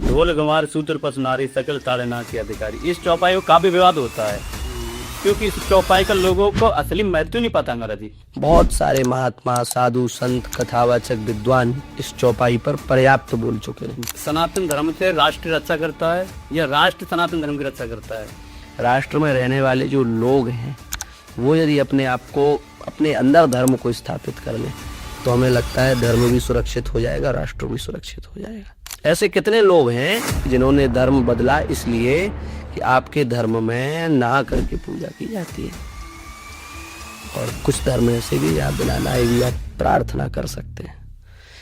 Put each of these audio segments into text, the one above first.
ढोल गंवार सूत्र पस नारी सकल ताड़ना के अधिकारी। इस चौपाई को काफी विवाद होता है क्योंकि इस चौपाई का लोगों को असली महत्व नहीं पता महाराज जी। बहुत सारे महात्मा, साधु, संत, कथावाचक, विद्वान इस चौपाई पर पर्याप्त बोल चुके हैं। सनातन धर्म से राष्ट्र रक्षा करता है या राष्ट्र सनातन धर्म की रक्षा करता है? राष्ट्र में रहने वाले जो लोग हैं वो यदि अपने आप को, अपने अंदर धर्म को स्थापित कर लें तो हमें लगता है धर्म भी सुरक्षित हो जाएगा, राष्ट्र भी सुरक्षित हो जाएगा। ऐसे कितने लोग हैं जिन्होंने धर्म बदला इसलिए कि आपके धर्म में ना करके पूजा की जाती है, और कुछ धर्म ऐसे भी आप बिना नहाए भी आप प्रार्थना कर सकते हैं।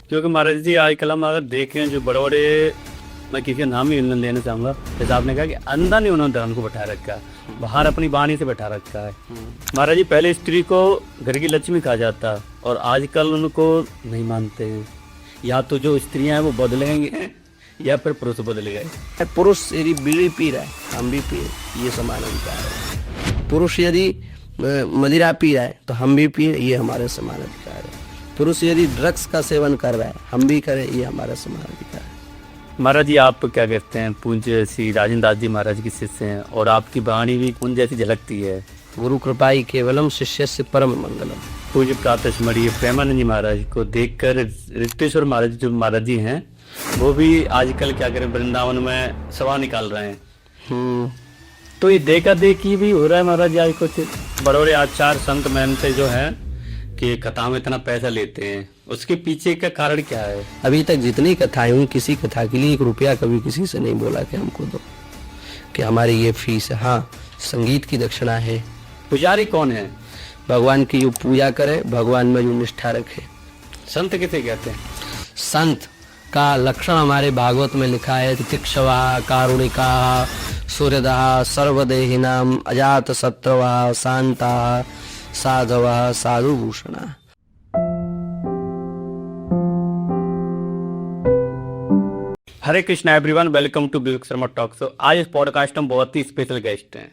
क्योंकि महाराज जी आजकल हम अगर देखें जो बड़े बड़े, मैं किसी का नाम ही लेना चाहूँगा, जैसे आपने कहा कि अंदर नहीं उन्होंने धर्म को बैठा रखा है, बाहर अपनी वाणी से बैठा रखा है। महाराज जी पहले स्त्री को घर की लक्ष्मी कहा जाता और आजकल उनको नहीं मानते हैं। या तो जो स्त्रियां हैं वो बदलेंगे या फिर पुरुष बदल गए। पुरुष यदि बीड़ी पी रहा है हम भी पिए, ये समान अधिकार है। पुरुष यदि मदिरा पी रहा है तो हम भी पिए, ये हमारे समान अधिकार है। पुरुष यदि ड्रग्स का सेवन कर रहा है हम भी करें, ये हमारा समान अधिकार है। महाराज जी आप क्या कहते हैं, पूज्य श्री राजेंद्र दास जी महाराज के शिष्य हैं और आपकी वाणी भी उन जैसी झलकती है। गुरु कृपाई केवलम शिष्यस्य परम मंगलम। पूज्य प्रातस्मरणीय प्रेमानंद जी महाराज को देखकर रिक्तेश्वर महाराज जो महाराज जी हैं वो भी आजकल क्या करें वृंदावन में सभा निकाल रहे हैं। तो ये देखा देखी भी हो रहा है महाराज जी। आज कुछ बड़े बड़े आचार संत महंत जो है कि कथा में इतना पैसा लेते हैं, उसके पीछे का कारण क्या है? अभी तक जितनी कथाएं हुई किसी कथा के लिए 1 रुपया कभी किसी से नहीं बोला कि हमको दो, कि हमारी ये फीस है। हाँ, संगीत की दक्षिणा है। पुजारी कौन है? भगवान की जो पूजा करे, भगवान में जो निष्ठा रखे। संत किसे कहते हैं? संत का लक्षण हमारे भागवत में लिखा है, तितिक्षवा कारुणिका सूर्यदा सर्वदेहिनाम अजात शत्रवा शांता साधवा साधुभूषणा। Hare Krishna everyone, welcome to Vivek Sharma talk show. आज इस पॉडकास्ट में बहुत ही स्पेशल गेस्ट हैं,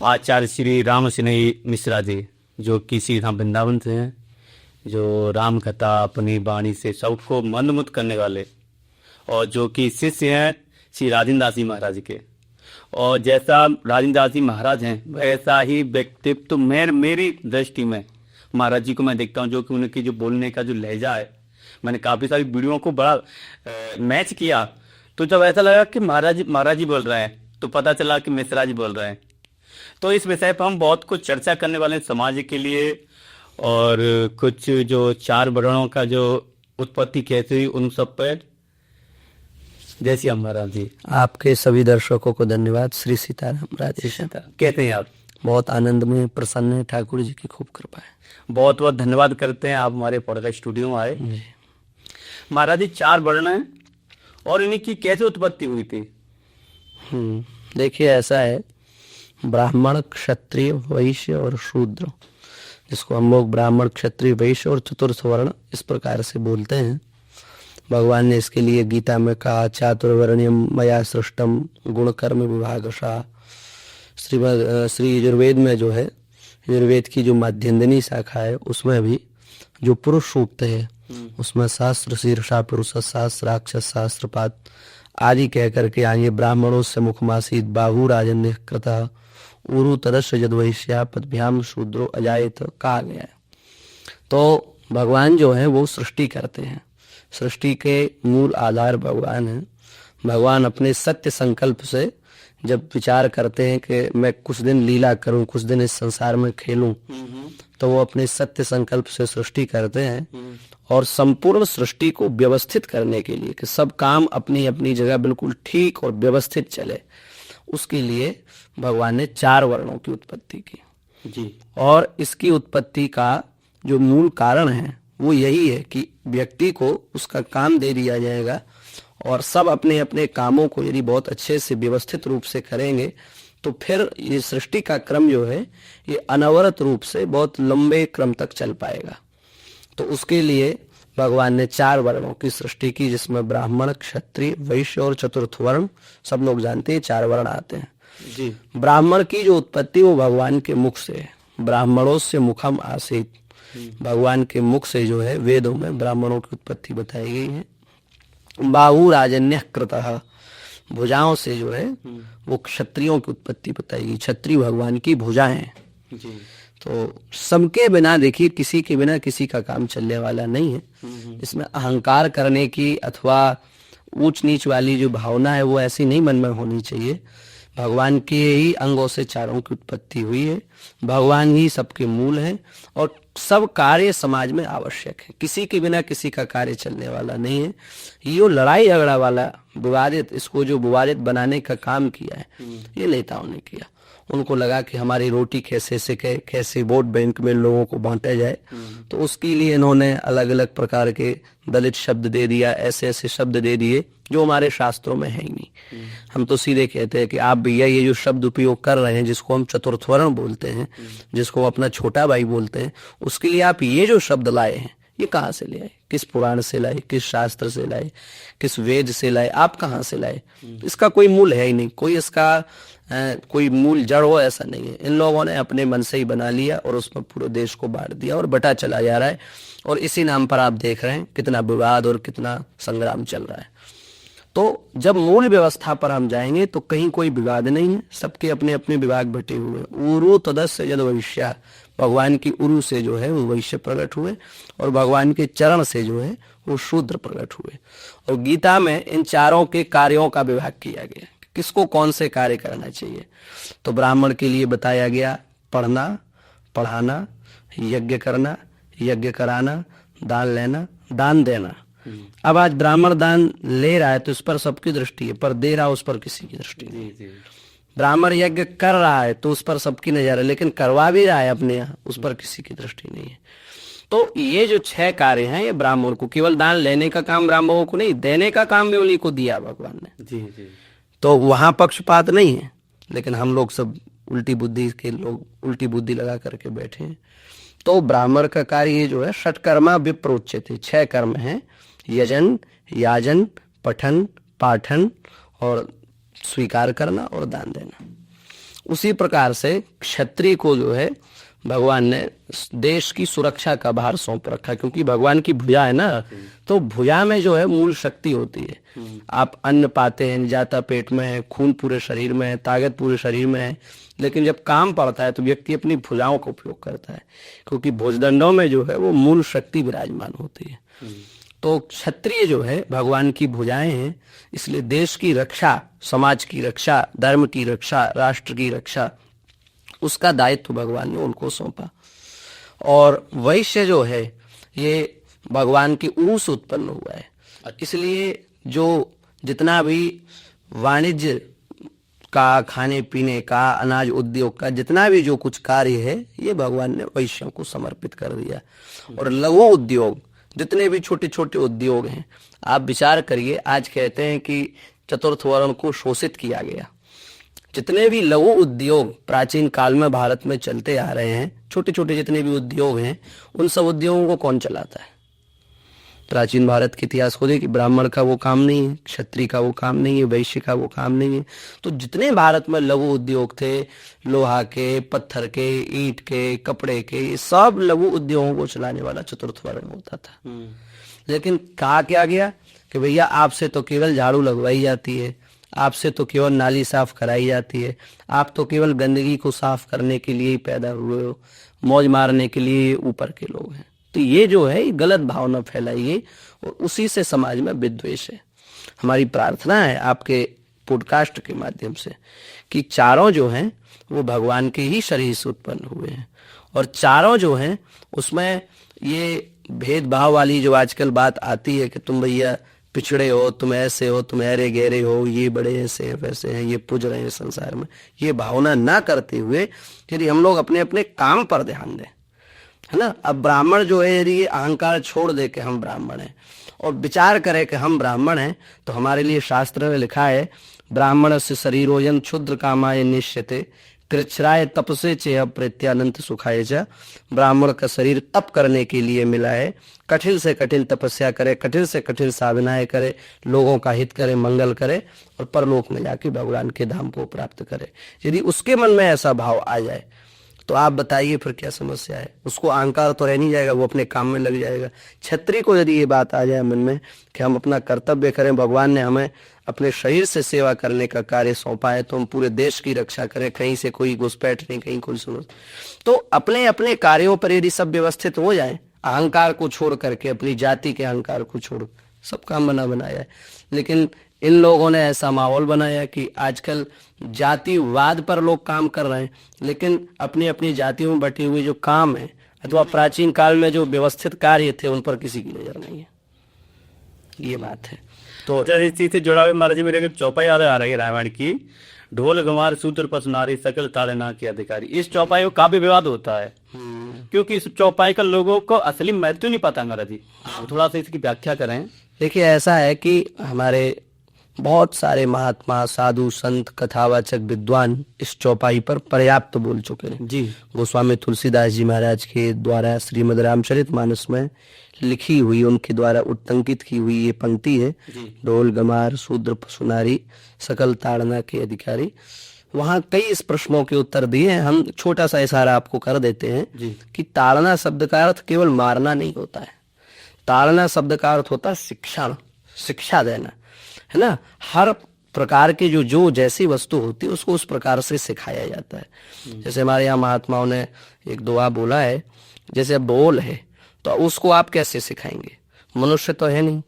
आचार्य श्री राम सिन्हा मिश्रा जी, जो कि सीधा वृंदावन से हैं, जो राम कथा अपनी वाणी से सबको मंदमुग्ध करने वाले, और जो कि शिष्य हैं श्री राजेंद्र दास जी महाराज के। और जैसा राजेंद्र दास जी महाराज हैं वैसा ही व्यक्तित्व मेरी दृष्टि में महाराज जी को मैं देखता हूँ, जो कि उनकी जो बोलने का जो लहजा है, मैंने काफी सारी वीडियो को बड़ा मैच किया, तो जब ऐसा लगा कि महाराज जी बोल रहे हैं तो पता चला कि मिश्रा जी बोल रहे हैं। तो इस विषय पर हम बहुत कुछ चर्चा करने वाले हैं समाज के लिए, और कुछ जो 4 वर्णों का जो उत्पत्ति कैसे हुई उन सब पर। जय श्री राम महाराज जी। आपके सभी दर्शकों को धन्यवाद। श्री सीताराम, राधे श्याम। कहते हैं आप बहुत आनंद में प्रसन्न है, ठाकुर जी की खूब कृपा है। बहुत बहुत धन्यवाद करते हैं आप हमारे पॉडकास्ट स्टूडियो में आए। महाराज जी 4 वर्ण हैं और इनकी कैसे उत्पत्ति हुई थी? देखिए ऐसा है, ब्राह्मण, क्षत्रिय, वैश्य और शूद्र, जिसको हम लोग ब्राह्मण, क्षत्रिय, वैश्य और चतुर्थ वर्ण इस प्रकार से बोलते हैं। भगवान ने इसके लिए गीता में कहा, चातुर्वर्ण्यम मया सृष्टम गुण कर्म विभागशः। श्री यजुर्वेद में जो है, यजुर्वेद की जो माध्यन्दिनी शाखा है उसमें भी जो पुरुष सूक्त है उसमें शास्त्र शीर्षा पुरुष शास्त्र राक्षस शास्त्रपात आदि कह करके आइए, ब्राह्मणों से मुखमासीत बाहु राजन्य कृता उरु तदस्य यद्वैश्या पदभ्याम शूद्रो अजायत कहा गया है। तो भगवान जो है वो सृष्टि करते हैं, सृष्टि के मूल आधार भगवान है। भगवान अपने सत्य संकल्प से जब विचार करते हैं कि मैं कुछ दिन लीला करूं, कुछ दिन इस संसार में खेलूं, तो वो अपने सत्य संकल्प से सृष्टि करते हैं। और संपूर्ण सृष्टि को व्यवस्थित करने के लिए कि सब काम अपनी अपनी जगह बिल्कुल ठीक और व्यवस्थित चले, उसके लिए भगवान ने 4 वर्णों की उत्पत्ति की जी। और इसकी उत्पत्ति का जो मूल कारण है वो यही है कि व्यक्ति को उसका काम दे दिया जाएगा, और सब अपने अपने कामों को यदि बहुत अच्छे से व्यवस्थित रूप से करेंगे तो फिर ये सृष्टि का क्रम जो है ये अनवरत रूप से बहुत लंबे क्रम तक चल पाएगा। तो उसके लिए भगवान ने 4 वर्णों की सृष्टि की, जिसमें ब्राह्मण, क्षत्रिय, वैश्य और चतुर्थ वर्ण, सब लोग जानते हैं 4 वर्ण आते हैं जी। ब्राह्मण की जो उत्पत्ति वो भगवान के मुख से है, ब्राह्मणों से मुखम आसीत, भगवान के मुख से जो है वेदों में ब्राह्मणों की उत्पत्ति बताई गई है। बाहु राजन्य कृतः, भुजाओं से जो है वो क्षत्रियों की उत्पत्ति बताएगी। क्षत्रिय भगवान की भुजाएं हैं। जी। तो सबके बिना देखिए, किसी के बिना किसी का काम चलने वाला नहीं है। इसमें अहंकार करने की अथवा ऊंच नीच वाली जो भावना है वो ऐसी नहीं मन में होनी चाहिए। भगवान के ही अंगों से चारों की उत्पत्ति हुई है, भगवान ही सबके मूल हैं और सब कार्य समाज में आवश्यक है। किसी के बिना किसी का कार्य चलने वाला नहीं है। ये लड़ाई झगड़ा वाला विवादित, इसको जो विवादित बनाने का काम किया है ये नेताओं ने किया। उनको लगा कि हमारी रोटी कैसे वोट बैंक में लोगों को बांटा जाए, तो उसके लिए इन्होंने अलग अलग प्रकार के दलित शब्द दे दिया, ऐसे ऐसे शब्द दे दिए जो हमारे शास्त्रों में है ही नहीं। हम तो सीधे कहते हैं कि आप भैया ये जो शब्द उपयोग कर रहे हैं, जिसको हम चतुर्थ वर्ण बोलते हैं, जिसको अपना छोटा भाई बोलते हैं, उसके लिए आप ये जो शब्द लाए हैं ये कहाँ से ले आए, किस पुराण से लाए, किस शास्त्र से लाए, किस वेद से लाए, आप कहाँ से लाए? इसका कोई मूल है ही नहीं, कोई इसका कोई मूल जड़ हो ऐसा नहीं है। इन लोगों ने अपने मन से ही बना लिया और उसमें पूरे देश को बांट दिया और बटा चला जा रहा है। और इसी नाम पर आप देख रहे हैं कितना विवाद और कितना संग्राम चल रहा है। तो जब मूल व्यवस्था पर हम जाएंगे तो कहीं कोई विवाद नहीं है, सबके अपने अपने विभाग बटे हुए। उरु तदस्य यद वैश्या, भगवान की उरु से जो है वो वैश्य प्रकट हुए और भगवान के चरण से जो है वो शूद्र प्रकट हुए। और गीता में इन चारों के कार्यों का विभाग किया गया, किसको कौन से कार्य करना चाहिए। तो ब्राह्मण के लिए बताया गया पढ़ना, पढ़ाना, यज्ञ करना, यज्ञ कराना, दान लेना, दान देना। अब आज ब्राह्मण दान ले रहा है तो इस पर सबकी दृष्टि है, पर दे रहा उस पर किसी की दृष्टि नहीं। ब्राह्मण यज्ञ कर रहा है तो उस पर सबकी नजर है, लेकिन करवा भी रहा है अपने यहाँ, उस पर किसी की दृष्टि नहीं है। तो ये जो 6 कार्य हैं ये ब्राह्मण को, केवल दान लेने का काम ब्राह्मणों को नहीं, देने का काम भी उन्हीं को दिया भगवान ने। जी जी। तो वहां पक्षपात नहीं है, लेकिन हम लोग सब उल्टी बुद्धि के लोग उल्टी बुद्धि लगा करके बैठे हैं। तो ब्राह्मण का कार्य ये जो है षटकर्मा विप्रोच्यते, 6 कर्म हैं, यजन, याजन, पठन, पाठन और स्वीकार करना और दान देना। उसी प्रकार से क्षत्रिय को जो है भगवान ने देश की सुरक्षा का भार सौंप रखा, क्योंकि भगवान की भुजा है ना, तो भुजा में जो है मूल शक्ति होती है। आप अन्न पाते हैं, जाता पेट में है, खून पूरे शरीर में है, ताकत पूरे शरीर में है, लेकिन जब काम पड़ता है तो व्यक्ति अपनी भुजाओं का उपयोग करता है, क्योंकि भुजदंडों में जो है वो मूल शक्ति विराजमान होती है। तो क्षत्रिय जो है भगवान की भुजाएं हैं, इसलिए देश की रक्षा, समाज की रक्षा, धर्म की रक्षा, राष्ट्र की रक्षा, उसका दायित्व भगवान ने उनको सौंपा। और वैश्य जो है ये भगवान की उरु से उत्पन्न हुआ है, इसलिए जो जितना भी वाणिज्य का, खाने पीने का, अनाज उद्योग का जितना भी जो कुछ कार्य है ये भगवान ने वैश्यों को समर्पित कर दिया। और लघु उद्योग, जितने भी छोटे छोटे उद्योग हैं, आप विचार करिए, आज कहते हैं कि चतुर्थ वर्ण को शोषित किया गया। जितने भी लघु उद्योग प्राचीन काल में भारत में चलते आ रहे हैं, छोटे छोटे जितने भी उद्योग हैं, उन सब उद्योगों को कौन चलाता है? प्राचीन भारत के इतिहास को देखिए, ब्राह्मण का वो काम नहीं है, क्षत्रिय का वो काम नहीं है, वैश्य का वो काम नहीं है। तो जितने भारत में लघु उद्योग थे, लोहा के, पत्थर के, ईंट के, कपड़े के, सब लघु उद्योगों को चलाने वाला चतुर्थ वर्ण होता था। लेकिन कहा क्या गया कि भैया आपसे तो केवल झाड़ू लगवाई जाती है, आपसे तो केवल नाली साफ कराई जाती है, आप तो केवल गंदगी को साफ करने के लिए ही पैदा हुए हो, मौज मारने के लिए ऊपर के लोग हैं। तो ये जो है ये गलत भावना फैलाई है और उसी से समाज में विद्वेष है। हमारी प्रार्थना है आपके पॉडकास्ट के माध्यम से कि चारों जो हैं वो भगवान के ही शरीर से उत्पन्न हुए हैं, और चारों जो हैं उसमें ये भेदभाव वाली जो आजकल बात आती है कि तुम भैया पिछड़े हो, तुम ऐसे हो, तुम ऐरे गहरे हो, ये बड़े ऐसे हैं, वैसे हैं, ये पुज रहे हैं संसार में, ये भावना ना करते हुए यदि हम लोग अपने अपने काम पर ध्यान दें, है ना। अब ब्राह्मण जो है यदि अहंकार छोड़ दे कि हम ब्राह्मण हैं और विचार करें कि हम ब्राह्मण हैं, तो हमारे लिए शास्त्र में लिखा है ब्राह्मण से शरीरोयन क्षुद्र कामाय निश्यते कृच्छ्राय तपसे चेह प्रत्यानंत सुखाय च। ब्राह्मण का शरीर तप करने के लिए मिला है, कठिन से कठिन तपस्या करे, कठिन से कठिन साधनाएं करे, लोगों का हित करे, मंगल करे और परलोक में जाके भगवान के धाम को प्राप्त करे। यदि उसके मन में ऐसा भाव आ जाए तो आप बताइए फिर क्या समस्या है। उसको अहंकार तो रह नहीं जाएगा, वो अपने काम में लग जाएगा। क्षत्रिय को यदि ये बात आ जाए मन में कि हम अपना कर्तव्य करें, भगवान ने हमें अपने शरीर से सेवा करने का कार्य सौंपा है, तो हम पूरे देश की रक्षा करें, कहीं से कोई घुसपैठ नहीं, कहीं कोई सुनो। तो अपने अपने कार्यों पर यदि सब व्यवस्थित हो जाए, अहंकार को छोड़ करके, अपनी जाति के अहंकार को छोड़, सब काम बना बनाया है। लेकिन इन लोगों ने ऐसा माहौल बनाया कि आजकल जातिवाद पर लोग काम कर रहे हैं, लेकिन अपनी अपनी जातियों में बटे हुए जो काम है अथवा प्राचीन काल में जो व्यवस्थित कार्य थे उन पर किसी की नजर नहीं है। ये बात है। तो अच्छा, इस चीज से जुड़ा हुआ महाराज जी मेरे को चौपाई याद आ रही है रामायण की, ढोल गंवार शूद्र पशु नारी सकल ताड़ना के अधिकारी। इस चौपाई को काफी विवाद होता है, क्योंकि इस चौपाई का लोगों को असली महत्व नहीं पता महाराज जी, थोड़ा सा इसकी व्याख्या करें। देखिए, ऐसा है कि हमारे बहुत सारे महात्मा, साधु, संत, कथावाचक, विद्वान इस चौपाई पर पर्याप्त बोल चुके हैं जी। गोस्वामी तुलसीदास जी महाराज के द्वारा श्रीमद् रामचरितमानस में लिखी हुई, उनके द्वारा उत्तंकित की हुई ये पंक्ति है, ढोल गमार शूद्र पशु नारी सकल ताड़ना के अधिकारी। वहां कई इस प्रश्नों के उत्तर दिए हैं। हम छोटा सा इशारा आपको कर देते हैं कि ताड़ना शब्द का अर्थ केवल मारना नहीं होता है। ताड़ना शब्द का अर्थ होता है शिक्षण, शिक्षा देना, है ना। हर प्रकार के जो जैसी वस्तु होती है उसको उस प्रकार से सिखाया जाता है। जैसे हमारे यहाँ महात्माओं ने एक दुआ बोला है, जैसे बोल है तो उसको आप कैसे सिखाएंगे? मनुष्य तो है नहीं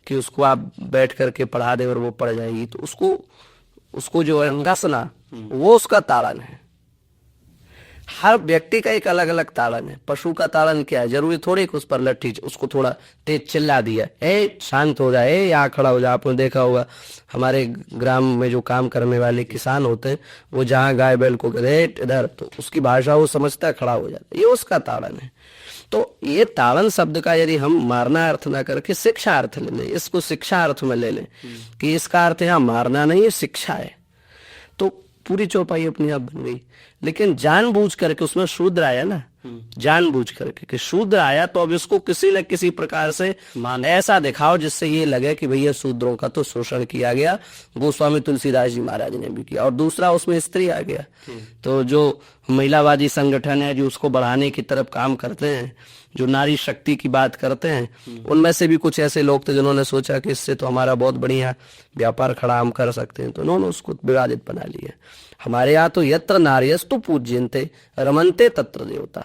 कि उसको आप बैठ करके पढ़ा दे और वो पढ़ जाएगी। तो उसको जो है रसना, वो उसका ताड़न है। हर व्यक्ति का एक अलग अलग ताड़न है। पशु का ताड़न क्या है? जरूरी थोड़ी कि उस पर लट्ठी, उसको थोड़ा तेज चिल्ला दिया, ए शांत हो जाए, ए यहाँ खड़ा हो जाए। आपने देखा होगा हमारे ग्राम में जो काम करने वाले किसान होते हैं, वो जहाँ गाय बैल को कहते इधर, तो उसकी भाषा वो समझता है, खड़ा हो जाता है, ये उसका ताड़न है। तो ये ताड़न शब्द का यदि हम मारना अर्थ ना करके शिक्षा अर्थ ले लें, इसको शिक्षा अर्थ में ले लें कि इसका अर्थ यहाँ मारना नहीं है, शिक्षा है, तो पूरी चौपाई अपनी आप बन गई। लेकिन जानबूझ करके उसमें शूद्र आया ना, जानबूझ करके कि शूद्र आया, तो अब इसको किसी न किसी प्रकार से ऐसा दिखाओ जिससे ये लगे कि भैया शूद्रों का तो शोषण किया गया। गोस्वामी तुलसीदास जी महाराज ने भी किया। और दूसरा उसमें स्त्री आ गया, तो जो महिलावादी संगठन है जो उसको बढ़ाने की तरफ काम करते हैं, जो नारी शक्ति की बात करते हैं, उनमें से भी कुछ ऐसे लोग थे जिन्होंने सोचा कि इससे तो हमारा बहुत बढ़िया व्यापार खड़ा हम कर सकते हैं, तो उन्होंने उसको विवादित बना लिया। हमारे यहाँ तो यत्र नार्यस्तु पूज्यन्ते रमन्ते तत्र देवता।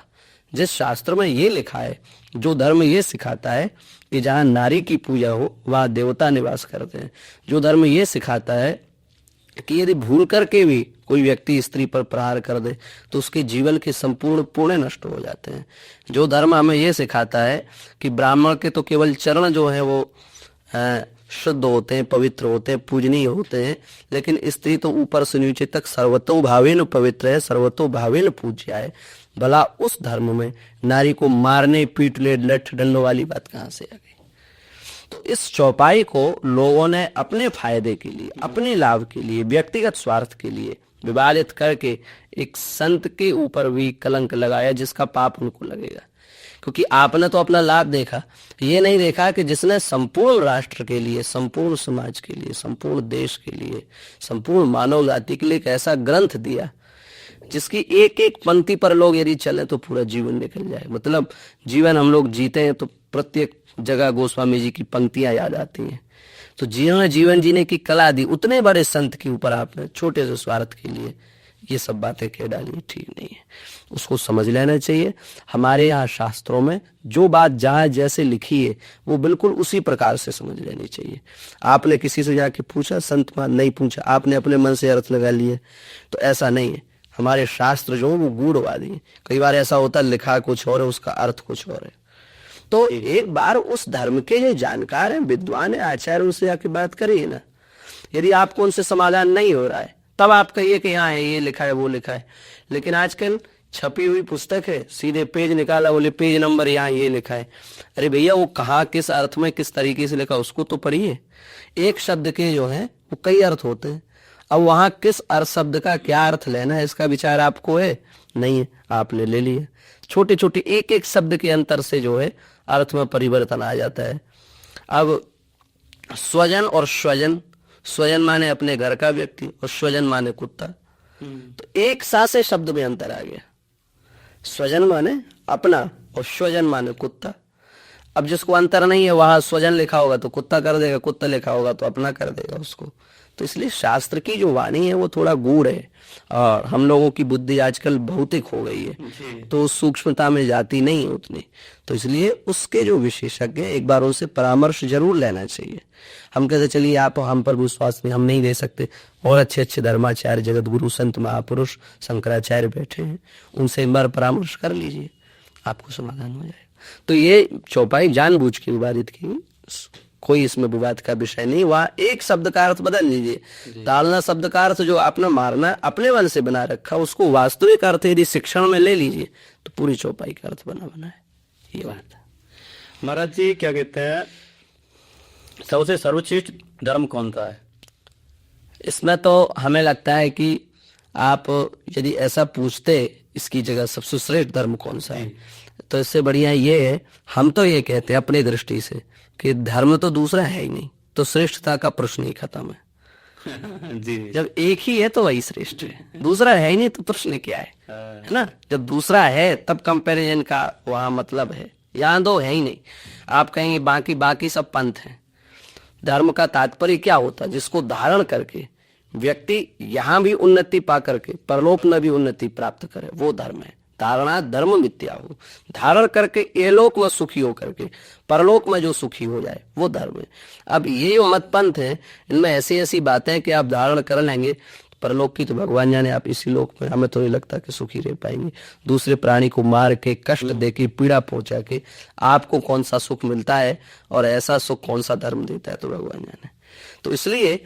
जिस शास्त्र में ये लिखा है, जो धर्म ये सिखाता है कि जहाँ नारी की पूजा हो वहाँ देवता निवास करते हैं, जो धर्म ये सिखाता है कि यदि भूल करके भी कोई व्यक्ति स्त्री पर प्रहार कर दे तो उसके जीवन के संपूर्ण पुण्य नष्ट हो जाते हैं, जो धर्म हमें ये सिखाता है कि ब्राह्मण के तो केवल चरण जो है वो शुद्ध होते हैं, पवित्र होते हैं, पूजनीय होते हैं, लेकिन स्त्री तो ऊपर से नीचे तक सर्वतो भावेन पवित्र है, सर्वतो भावेन पूज्य है। भला उस धर्म में नारी को मारने, पीटने, लठ डंडों वाली बात कहाँ से आ गई? तो इस चौपाई को लोगों ने अपने फायदे के लिए, अपने लाभ के लिए, व्यक्तिगत स्वार्थ के लिए विवादित करके एक संत के ऊपर भी कलंक लगाया, जिसका पाप उनको लगेगा। क्योंकि आपने तो अपना लाभ देखा, ये नहीं देखा कि जिसने संपूर्ण राष्ट्र के लिए, संपूर्ण समाज के लिए, संपूर्ण देश के लिए, संपूर्ण मानव जाति के लिए एक ऐसा ग्रंथ दिया जिसकी एक एक पंक्ति पर लोग यदि चले तो पूरा जीवन निकल जाए। मतलब जीवन हम लोग जीते हैं तो प्रत्येक जगह गोस्वामी जी की पंक्तियां याद आती हैं। तो जिन्होंने जीवन जीने की कला दी, उतने बड़े संत के ऊपर आपने छोटे से स्वार्थ के लिए ये सब बातें कह डाली, ठीक नहीं है। उसको समझ लेना चाहिए। हमारे यहाँ शास्त्रों में जो बात जहाँ जैसे लिखी है वो बिल्कुल उसी प्रकार से समझ लेनी चाहिए। आपने किसी से जाके पूछा, संत मान नहीं पूछा, आपने अपने मन से अर्थ लगा लिए, तो ऐसा नहीं है। हमारे शास्त्र जो है वो गूढ़वादी है। कई बार ऐसा होता है लिखा कुछ और है, उसका अर्थ कुछ और है। तो एक बार उस धर्म के जो जानकार हैं, विद्वान है, आचार्य, उनसे आके बात करिए ना। यदि आपको उनसे समाधान नहीं हो रहा है तब आप कहिए कि यहाँ है, ये लिखा है, वो लिखा है। लेकिन आजकल छपी हुई पुस्तक है, सीधे पेज निकाला, बोले पेज नंबर यहाँ ये लिखा है। अरे भैया वो कहाँ, किस अर्थ में, किस तरीके से लिखा, उसको तो पढ़िए। एक शब्द के जो है वो कई अर्थ होते हैं। अब वहां किस अर्थ शब्द का क्या अर्थ लेना है इसका विचार आपको है नहीं है, आपने ले लिया। छोटे छोटे एक एक शब्द के अंतर से जो है अर्थ में परिवर्तन आ जाता है। अब स्वजन और स्वजन, स्वजन माने अपने घर का व्यक्ति और स्वजन माने कुत्ता, तो एक सा से शब्द में अंतर आ गया। स्वजन माने अपना और स्वजन माने कुत्ता। अब जिसको अंतर नहीं है वहां स्वजन लिखा होगा तो कुत्ता कर देगा, कुत्ता लिखा होगा तो अपना कर देगा उसको। तो इसलिए शास्त्र की जो वाणी है वो थोड़ा गूढ़ है और हम लोगों की बुद्धि आजकल भौतिक हो गई है तो उस सूक्ष्मता में जाती नहीं है उतनी। तो इसलिए उसके जो विशेषज्ञ हैं एक बार उनसे परामर्श जरूर लेना चाहिए। हम कहते चलिए आप हम पर विश्वास नहीं, हम नहीं दे सकते, और अच्छे अच्छे धर्माचार्य जगत गुरु संत महापुरुष शंकराचार्य बैठे हैं, उनसे एक बार परामर्श कर लीजिए, आपको समाधान हो जाएगा। तो ये चौपाई जानबूझ के विवादित की, कोई इसमें विवाद का विषय नहीं। वहां एक शब्द का अर्थ बदल लीजिए। ताड़ना शब्द का अर्थ जो आपने मारना अपने मन से बना रखा उसको वास्तविक अर्थ यदि शिक्षण में ले लीजिए तो पूरी चौपाई का अर्थ बना है। ये बात है। महाराज जी क्या कहते हैं, सबसे सर्वश्रेष्ठ धर्म कौन सा है? इसमें तो हमें लगता है कि आप यदि ऐसा पूछते इसकी जगह सबसे श्रेष्ठ धर्म कौन सा है तो इससे बढ़िया ये है, हम तो ये कहते हैं अपनी दृष्टि से कि धर्म तो दूसरा है ही नहीं, तो श्रेष्ठता का प्रश्न ही खत्म है। जी जब एक ही है तो वही श्रेष्ठ है, दूसरा है ही नहीं तो प्रश्न क्या है ना। जब दूसरा है तब कंपैरिजन का वहां मतलब है, यहाँ दो है ही नहीं। आप कहेंगे बाकी बाकी सब पंथ हैं। धर्म का तात्पर्य क्या होता है? जिसको धारण करके व्यक्ति यहाँ भी उन्नति पा करके परलोक में भी उन्नति प्राप्त करे, वो धर्म है। धारणा धर्म मिथ्या हो, धारण करके ये लोक में सुखी हो करके परलोक में जो सुखी हो जाए वो धर्म है। अब ये जो मत पंथ है इनमें ऐसी ऐसी बातें हैं कि आप धारण कर लेंगे परलोक की तो भगवान जाने आप इसी लोक में हमें तो नहीं लगता कि सुखी रह पाएंगे। दूसरे प्राणी को मार के कष्ट दे के पीड़ा पहुंचा के आपको कौन सा सुख मिलता है और ऐसा सुख कौन सा धर्म देता है तो भगवान जाने। तो इसलिए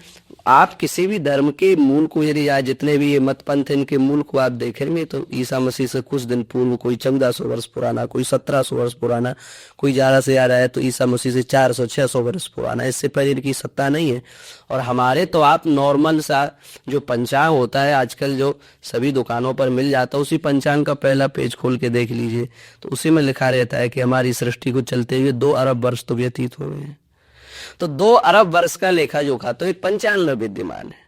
आप किसी भी धर्म के मूल को यदि आज जितने भी ये मत पंथ इनके मूल को आप देखेंगे तो ईसा मसीह से कुछ दिन पूर्व कोई 1400 वर्ष पुराना, कोई 1700 वर्ष पुराना, कोई ज्यादा से ज्यादा है तो ईसा मसीह से 400-600 वर्ष पुराना, इससे पहले इनकी सत्ता नहीं है। और हमारे तो आप नॉर्मल सा जो पंचांग होता है आजकल जो सभी दुकानों पर मिल जाता है, उसी पंचांग का पहला पेज खोल के देख लीजिए तो उसी में लिखा रहता है कि हमारी सृष्टि को चलते हुए 2 अरब वर्ष तो व्यतीत हो गए हैं। तो 2 अरब वर्ष का लेखा जोखा तो एक पंचांग में विद्यमान है।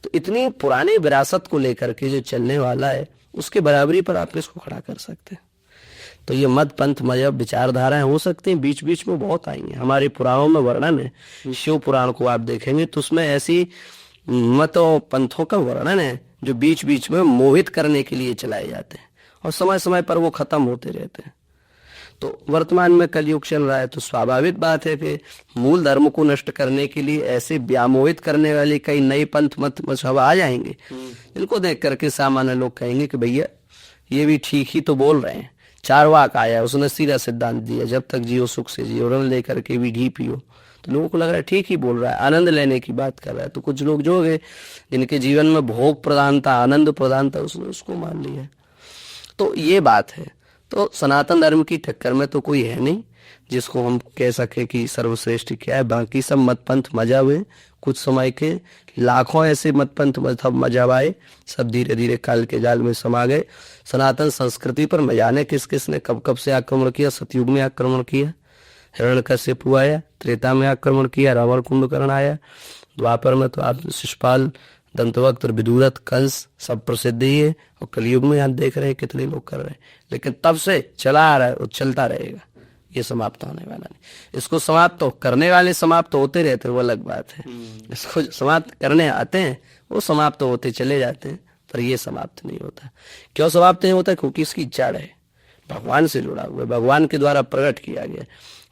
तो इतनी पुरानी विरासत को लेकर के जो चलने वाला है उसके बराबरी पर आप इसको खड़ा कर सकते हैं। तो ये मत पंथ मजहब विचारधाराएं हो सकती हैं, बीच बीच में बहुत आई हैं। हमारे पुराणों में वर्णन है, शिव पुराण को आप देखेंगे तो उसमें ऐसी मतों पंथों का वर्णन है जो बीच बीच में मोहित करने के लिए चलाए जाते हैं और समय समय पर वो खत्म होते रहते हैं। तो वर्तमान में कलयुग चल रहा है तो स्वाभाविक बात है कि मूल धर्म को नष्ट करने के लिए ऐसे व्यामोहित करने वाले कई नए पंथ मत मजहब आ जाएंगे जिनको देख करके सामान्य लोग कहेंगे कि भैया ये भी ठीक ही तो बोल रहे हैं। चारवाक आया, उसने सीधा सिद्धांत दिया जब तक जियो सुख से जियो, रण लेकर के भी घी पियो। तो लोगों को लग रहा है ठीक ही बोल रहा है, आनंद लेने की बात कर रहा है। तो कुछ लोग जो है जिनके जीवन में भोग प्रधानता आनंद प्रधानता उसने उसको मान लिया। तो ये बात है। तो सनातन धर्म की टक्कर में तो कोई है नहीं जिसको हम कह सके कि सर्वश्रेष्ठ क्या है। बाकी सब मत पंथ मजहब है। कुछ समय के लाखों ऐसे मत पंथ मजहब आए, सब धीरे धीरे काल के जाल में समा गए। सनातन संस्कृति पर न जाने किस किस ने कब कब से आक्रमण किया। सतयुग में आक्रमण किया, हिरण्यकश्यप आया, त्रेता में आक्रमण किया, रावण कुंभकर्ण आया, द्वापर में तो आप शिशुपाल, दंतवक्त और विदुरथ, कंस सब प्रसिद्ध ही है। और कलयुग में आप देख रहे हैं कितने लोग कर रहे हैं, लेकिन तब से चला आ रहा है और चलता रहेगा, ये समाप्त होने वाला नहीं। इसको समाप्त तो करने वाले समाप्त होते रहते हैं, वो अलग बात है। इसको समाप्त करने आते हैं वो समाप्त होते चले जाते हैं, पर ये समाप्त नहीं होता। क्यों समाप्त नहीं होता? क्योंकि इसकी जड़ है, भगवान से जुड़ा हुआ है, भगवान के द्वारा प्रकट किया गया।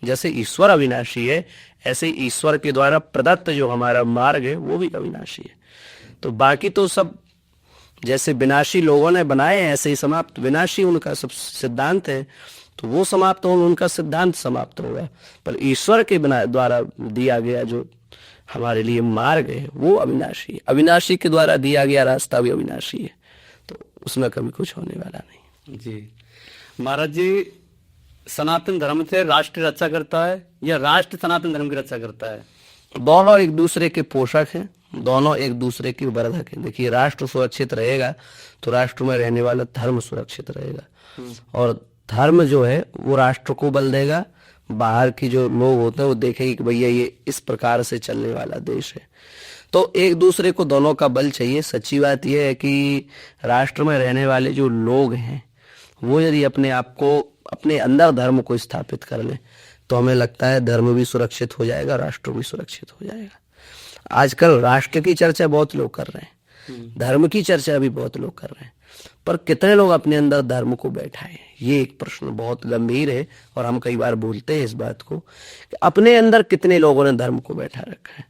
जैसे ईश्वर अविनाशी है ऐसे ईश्वर के द्वारा प्रदत्त जो हमारा मार्ग है वो भी अविनाशी है। तो बाकी तो सब जैसे विनाशी लोगों ने बनाए ऐसे ही समाप्त, विनाशी उनका सब सिद्धांत है तो वो समाप्त होगा, उनका सिद्धांत समाप्त होगा। पर ईश्वर के द्वारा दिया गया जो हमारे लिए मार्ग है वो अविनाशी है। अविनाशी के द्वारा दिया गया रास्ता भी अविनाशी है, तो उसमें कभी कुछ होने वाला नहीं। जी महाराज जी, सनातन धर्म से राष्ट्र रक्षा करता है या राष्ट्र सनातन धर्म की रक्षा करता है? दोनों एक दूसरे के पोषक हैं, दोनों एक दूसरे की वर्धक है। देखिए राष्ट्र सुरक्षित रहेगा तो राष्ट्र में रहने वाला धर्म सुरक्षित रहेगा, और धर्म जो है वो राष्ट्र को बल देगा। बाहर की जो लोग होते हैं वो देखेंगे कि भैया ये इस प्रकार से चलने वाला देश है। तो एक दूसरे को दोनों का बल चाहिए। सच्ची बात यह है कि राष्ट्र में रहने वाले जो लोग हैं वो यदि अपने आप को, अपने अंदर धर्म को स्थापित कर ले, तो हमें लगता है धर्म भी सुरक्षित हो जाएगा, राष्ट्र भी सुरक्षित हो जाएगा। आजकल राष्ट्र की चर्चा बहुत लोग कर रहे हैं, धर्म की चर्चा भी बहुत लोग कर रहे हैं, पर कितने लोग अपने अंदर धर्म को बैठाए, ये एक प्रश्न बहुत गंभीर है। और हम कई बार बोलते हैं इस बात को कि अपने अंदर कितने लोगों ने धर्म को बैठा रखा है।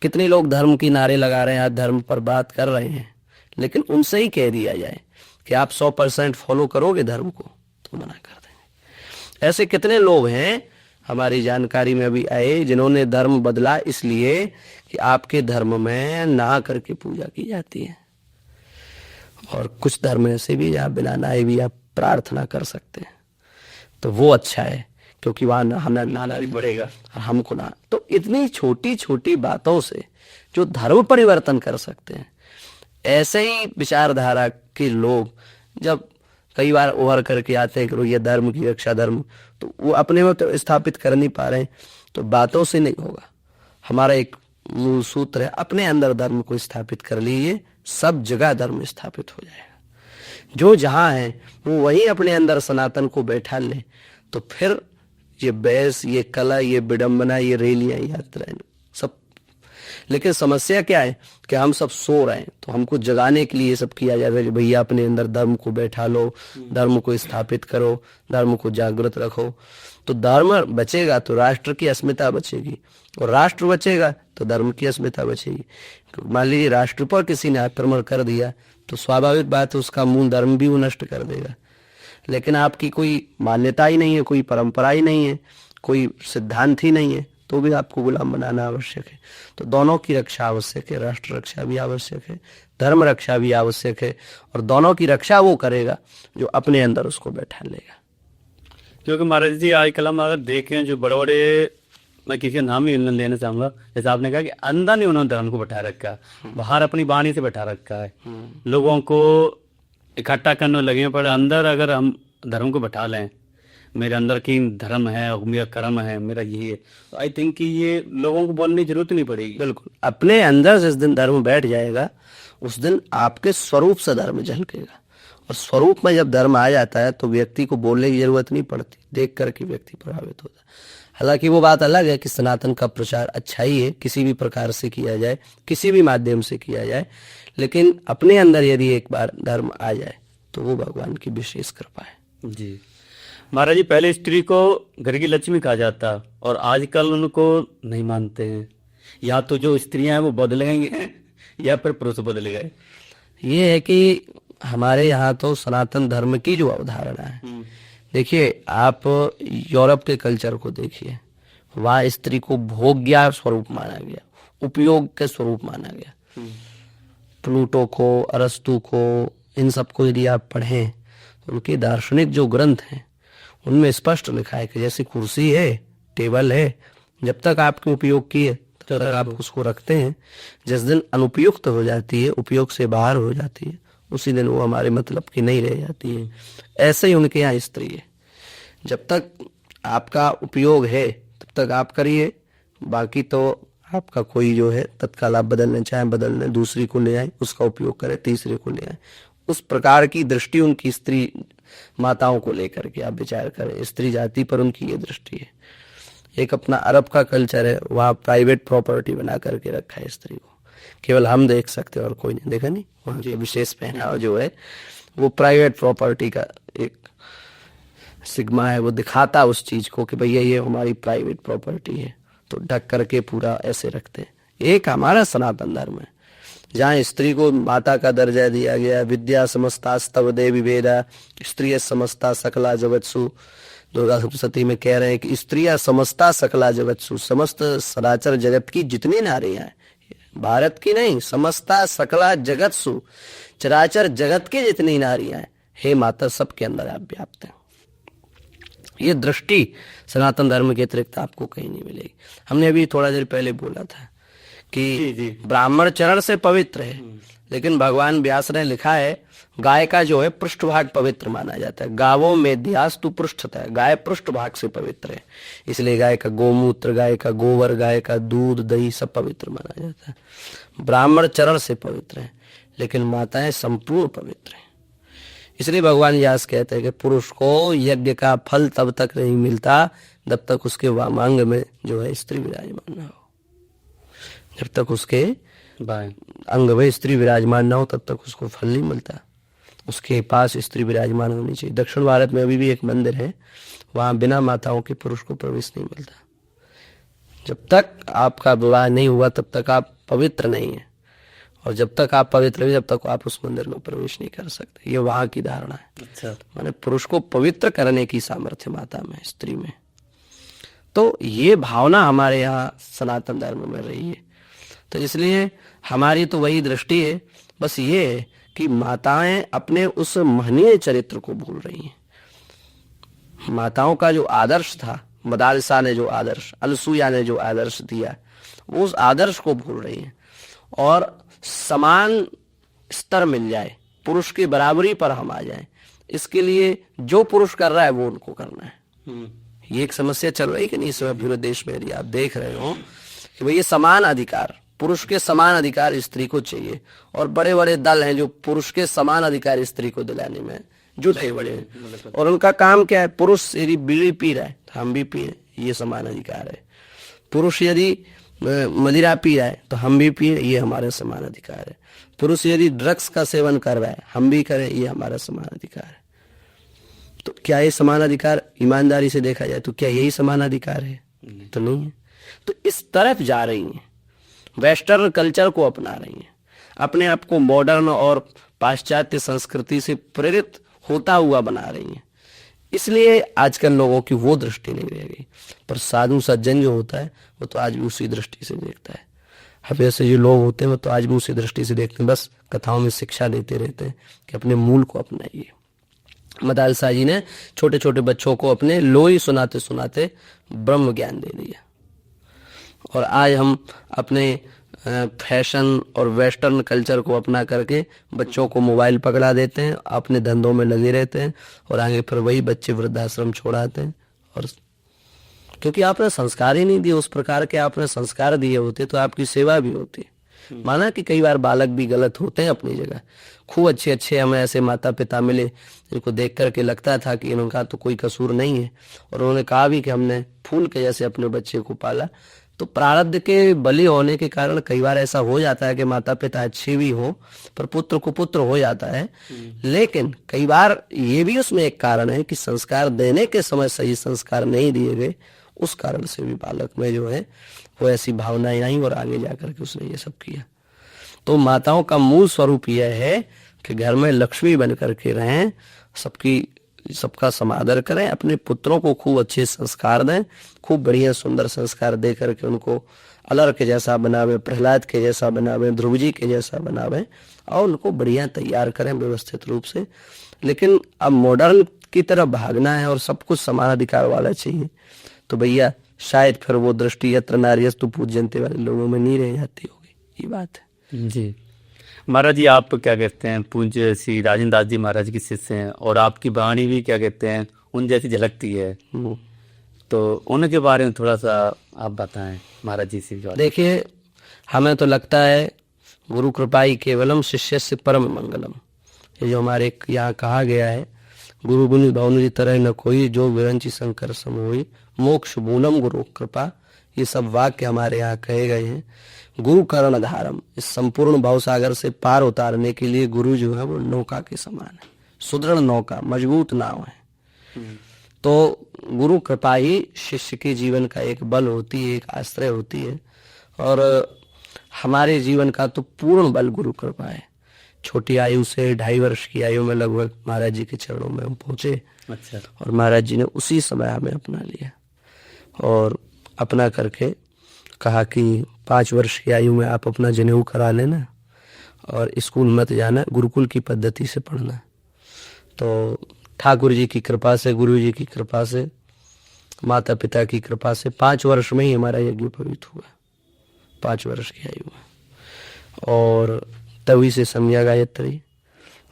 कितने लोग धर्म की नारे लगा रहे हैं, आज धर्म पर बात कर रहे हैं, लेकिन उनसे ही कह दिया जाए कि आप 100% फॉलो करोगे धर्म को, तो मना कर देंगे। ऐसे कितने लोग हैं हमारी जानकारी में अभी आए जिन्होंने धर्म बदला इसलिए कि आपके धर्म में नहा करके पूजा की जाती है, और कुछ धर्म ऐसे भी जहाँ बिना नहाए भी आप प्रार्थना कर सकते हैं, तो वो अच्छा है क्योंकि वहां नहाना भी बढ़ेगा और हमको ना। तो इतनी छोटी छोटी बातों से जो धर्म परिवर्तन कर सकते हैं, ऐसे ही विचारधारा के लोग जब कई बार उभर करके आते हैं कि ये धर्म की रक्षा, धर्म, तो वो अपने में तो स्थापित कर नहीं पा रहे हैं, तो बातों से नहीं होगा। हमारा एक मूल सूत्र है, अपने अंदर धर्म को स्थापित कर लीजिए, सब जगह धर्म स्थापित हो जाएगा। जो जहां है वो वही अपने अंदर सनातन को बैठा ले, तो फिर ये बहस, ये कला, ये विडंबना, ये रैलियां, यात्राएं सब। लेकिन समस्या क्या है कि हम सब सो रहे हैं, तो हमको जगाने के लिए ये सब किया जा रहा है, भैया अपने अंदर धर्म को बैठा लो, धर्म को स्थापित करो, धर्म को जागृत रखो। तो धर्म बचेगा तो राष्ट्र की अस्मिता बचेगी, और राष्ट्र बचेगा तो धर्म की अस्मिता बचेगी। मान लीजिए राष्ट्र पर किसी ने आक्रमण कर दिया, तो स्वाभाविक बात है उसका मूल धर्म भी वो नष्ट कर देगा। लेकिन आपकी कोई मान्यता ही नहीं है, कोई परंपरा ही नहीं है, कोई सिद्धांत ही नहीं है, तो भी आपको गुलाम बनाना आवश्यक है। तो दोनों की रक्षा आवश्यक है, राष्ट्र रक्षा भी आवश्यक है, धर्म रक्षा भी आवश्यक है, और दोनों की रक्षा वो करेगा जो अपने अंदर उसको बैठा लेगा। क्योंकि महाराज जी आजकल हम अगर देखें जो बड़े बड़े, मैं किसी का नाम ही लेना चाहूंगा, जैसे आपने कहा कि अंदर नहीं उन्होंने धर्म को बैठा रखा है, बाहर अपनी वाणी से बैठा रखा है, लोगों को इकट्ठा करने लगे, पर अंदर अगर हम धर्म को बैठा लें, मेरे अंदर की धर्म है, मेरा कर्म है, मेरा यही है, तो आई थिंक कि ये लोगों को बोलने की जरूरत नहीं पड़ेगी। बिल्कुल, अपने अंदर जिस दिन धर्म बैठ जाएगा उस दिन आपके स्वरूप से धर्म झलकेगा, और स्वरूप में जब धर्म आ जाता है तो व्यक्ति को बोलने की जरूरत नहीं पड़ती, देख करके व्यक्ति प्रभावित होता है। हालांकि वो बात अलग है कि सनातन का प्रचार अच्छा ही है, किसी भी प्रकार से किया जाए, किसी भी माध्यम से किया जाए, लेकिन अपने अंदर यदि एक बार धर्म आ जाए तो वो भगवान की विशेष कृपा है। जी महाराज जी, पहले स्त्री को घर की लक्ष्मी कहा जाता, और आजकल उनको नहीं मानते हैं, या तो जो स्त्रियां हैं वो बदल गई हैं या फिर पुरुष बदल गए। ये है कि हमारे यहाँ तो सनातन धर्म की जो अवधारणा है, देखिए आप यूरोप के कल्चर को देखिए, वहाँ स्त्री को भोग्य स्वरूप माना गया, उपयोग के स्वरूप माना गया। प्लूटो को, अरस्तु को, इन सबको यदि आप पढ़ें तो उनके दार्शनिक जो ग्रंथ हैं उनमें स्पष्ट लिखा है कि जैसे कुर्सी है, टेबल है, जब तक आपके उपयोग की है तब तक आप उसको रखते हैं, जिस दिन अनुपयुक्त हो जाती है, उपयोग से बाहर हो जाती है, उसी दिन वो हमारे मतलब की नहीं रह जाती है। ऐसे ही उनके यहाँ स्त्री है, जब तक आपका उपयोग है तब तक आप करिए, बाकी तो आपका कोई जो है तत्काल आप बदलना चाहें बदल लें, दूसरी को ले आए, उसका उपयोग करें, तीसरे को ले आए। उस प्रकार की दृष्टि उनकी स्त्री माताओं को लेकर के आप विचार करें, स्त्री जाति पर उनकी ये दृष्टि है। एक अपना अरब का कल्चर है, वहाँ प्राइवेट प्रॉपर्टी बना करके रखा है स्त्री को, केवल हम देख सकते हैं और कोई नहीं, देखा नहीं, वहाँ के विशेष पहनावा जो है वो प्राइवेट प्रॉपर्टी का एक सिग्मा है, वो दिखाता उस चीज को कि भैया ये हमारी प्राइवेट प्रॉपर्टी है, तो ढक करके पूरा ऐसे रखते हैं। एक हमारा सनातन धर्म है जहाँ स्त्री को माता का दर्जा दिया गया, विद्या समस्ता स्तव देवी वेदा, स्त्री समस्ता सकला जगत्सु। दुर्गा सप्तशती में कह रहे हैं कि स्त्रियां समस्ता सकला जगत्सु, समस्त सदाचर जगत की जितनी नारियां हैं, भारत की नहीं, समस्ता सकला जगत्सु, चराचर जगत की जितनी नारियां हैं, हे माता सबके अंदर आप व्याप्त हैं। ये दृष्टि सनातन धर्म के अतिरिक्त आपको कहीं नहीं मिलेगी। हमने अभी थोड़ा देर पहले बोला था कि ब्राह्मण चरण से पवित्र है, लेकिन भगवान व्यास ने लिखा है गाय का जो है पृष्ठभाग पवित्र माना जाता है, गावों में ध्यास्तु पृष्ठतः, गाय पृष्ठभाग से पवित्र है, इसलिए गाय का गोमूत्र, गाय का गोबर, गाय का दूध, दही सब पवित्र माना जाता है। ब्राह्मण चरण से पवित्र है, लेकिन माताएं संपूर्ण पवित्र है, इसलिए भगवान व्यास कहते हैं कि पुरुष को यज्ञ का फल तब तक नहीं मिलता जब तक उसके वामांग में जो है स्त्री विराजमान ना हो। जब तक उसके बाएं अंग में स्त्री विराजमान ना हो तब तक उसको फल नहीं मिलता। उसके पास स्त्री विराजमान होनी चाहिए। दक्षिण भारत में अभी भी एक मंदिर है, वहां बिना माताओं के पुरुष को प्रवेश नहीं मिलता। जब तक आपका विवाह नहीं हुआ तब तक आप पवित्र नहीं है, और जब तक आप पवित्र नहीं तब तक आप उस मंदिर में प्रवेश नहीं कर सकते। ये वहां की धारणा है। अच्छा माने पुरुष को पवित्र करने की सामर्थ्य माता में, स्त्री में। तो ये भावना हमारे यहाँ सनातन धर्म में रही है। तो इसलिए हमारी तो वही दृष्टि है, बस ये है कि माताएं अपने उस महनीय चरित्र को भूल रही हैं। माताओं का जो आदर्श था, मदालसा ने जो आदर्श, अलसूया ने जो आदर्श दिया, वो उस आदर्श को भूल रही हैं। और समान स्तर मिल जाए, पुरुष की बराबरी पर हम आ जाए, इसके लिए जो पुरुष कर रहा है वो उनको करना है। ये एक समस्या चल रही है कि नहीं इस समय पूरे देश में, यदि आप देख रहे हो कि भाई ये समान अधिकार, पुरुष के समान अधिकार स्त्री को चाहिए, और बड़े बड़े दल हैं जो पुरुष के समान अधिकार स्त्री को दिलाने में जुटे बड़े हैं। और उनका काम क्या है? पुरुष यदि बीड़ी पी रहा है तो हम भी पिए, ये समान अधिकार है। पुरुष यदि मदिरा पी रहा है तो हम भी पिए, ये हमारा समान अधिकार है। पुरुष यदि ड्रग्स का सेवन कर रहा है हम भी करें, ये हमारा समान अधिकार है। तो क्या ये समान अधिकार ईमानदारी से देखा जाए तो क्या यही समान अधिकार है? तो नहीं है। तो इस तरफ जा रही हैं, वेस्टर्न कल्चर को अपना रही हैं, अपने आप को मॉडर्न और पाश्चात्य संस्कृति से प्रेरित होता हुआ बना रही हैं। इसलिए आजकल लोगों की वो दृष्टि नहीं रह गई। पर साधु सज्जन जो होता है वो तो आज भी उसी दृष्टि से देखता है। अब ऐसे जो लोग होते हैं वो तो आज भी उसी दृष्टि से देखते हैं, बस कथाओं में शिक्षा देते रहते हैं कि अपने मूल को अपनाइए। मदालसा जी ने छोटे छोटे बच्चों को अपने लोरी सुनाते सुनाते ब्रह्म ज्ञान दे दिया। और आज हम अपने फैशन और वेस्टर्न कल्चर को अपना करके बच्चों को मोबाइल पकड़ा देते हैं, अपने धंधों में लगे रहते हैं, और आगे फिर वही बच्चे वृद्धाश्रम छोड़ाते हैं। और क्योंकि आपने संस्कार ही नहीं दिए उस प्रकार के, आपने संस्कार दिए होते तो आपकी सेवा भी होती। माना कि कई बार बालक भी गलत होते हैं अपनी जगह, खूब अच्छे अच्छे हमें ऐसे माता पिता मिले जिनको देख करके लगता था कि इनका तो कोई कसूर नहीं है, और उन्होंने कहा भी कि हमने फूल के जैसे अपने बच्चे को पाला। तो प्रारब्ध के बलि होने के कारण कई बार ऐसा हो जाता है कि माता पिता अच्छे भी हो पर पुत्र कुपुत्र हो जाता है। लेकिन कई बार ये भी उसमें एक कारण है कि संस्कार देने के समय सही संस्कार नहीं दिए गए, उस कारण से भी बालक में जो है वो ऐसी भावनाएं आई और आगे जाकर के उसने ये सब किया। तो माताओं का मूल स्वरूप यह है कि घर में लक्ष्मी बन करके रहें, सबका समादर करें, अपने पुत्रों को खूब अच्छे संस्कार दें, खूब बढ़िया सुंदर संस्कार दे करके उनको अलर के जैसा बनावे, प्रहलाद के जैसा बनावे, ध्रुव जी के जैसा बनावे, और उनको बढ़िया तैयार करें व्यवस्थित रूप से। लेकिन अब मॉडर्न की तरफ भागना है और सब कुछ समान अधिकार वाला चाहिए, तो भैया शायद फिर वो दृष्टि यत्र नार्यस्तु पूज्यन्ते वाले लोगों में नहीं रह जाती होगी। ये बात है जी। महाराज जी, आप क्या कहते हैं, पूज्य श्री राजेंद्र दास जी महाराज की शिष्य हैं, और आपकी वाणी भी क्या कहते हैं उन जैसी झलकती है, तो उनके बारे में थोड़ा सा आप बताएं महाराज जी से। देखिए, हमें तो लगता है गुरु कृपाई केवलम शिष्यस्य परम मंगलम, ये जो हमारे यहाँ कहा गया है, गुरु गुनि भवनुजी तरह न कोई, जो विरंची शंकर सम होई, मोक्ष मूलम गुरु कृपा, ये सब वाक्य हमारे यहाँ कहे गए हैं। गुरु करण धारम, इस संपूर्ण भवसागर से पार उतारने के लिए गुरु जो है वो नौका के समान है, सुदृढ़ नौका, मजबूत नाव है। तो गुरु कृपा ही शिष्य के जीवन का एक बल होती है, एक आश्रय होती है, और हमारे जीवन का तो पूर्ण बल गुरु कृपा है। छोटी आयु से 2.5 वर्ष की आयु में लगभग महाराज जी के चरणों में हम पहुंचे। अच्छा। और महाराज जी ने उसी समय हमें अपना लिया, और अपना करके कहा कि 5 वर्ष की आयु में आप अपना जनेऊ करा लेना, और स्कूल मत जाना, गुरुकुल की पद्धति से पढ़ना। तो ठाकुर जी की कृपा से, गुरु जी की कृपा से, माता पिता की कृपा से 5 वर्ष में ही हमारा यज्ञ पवित्र हुआ, 5 वर्ष की आयु में। और तभी से समझा गायत्री,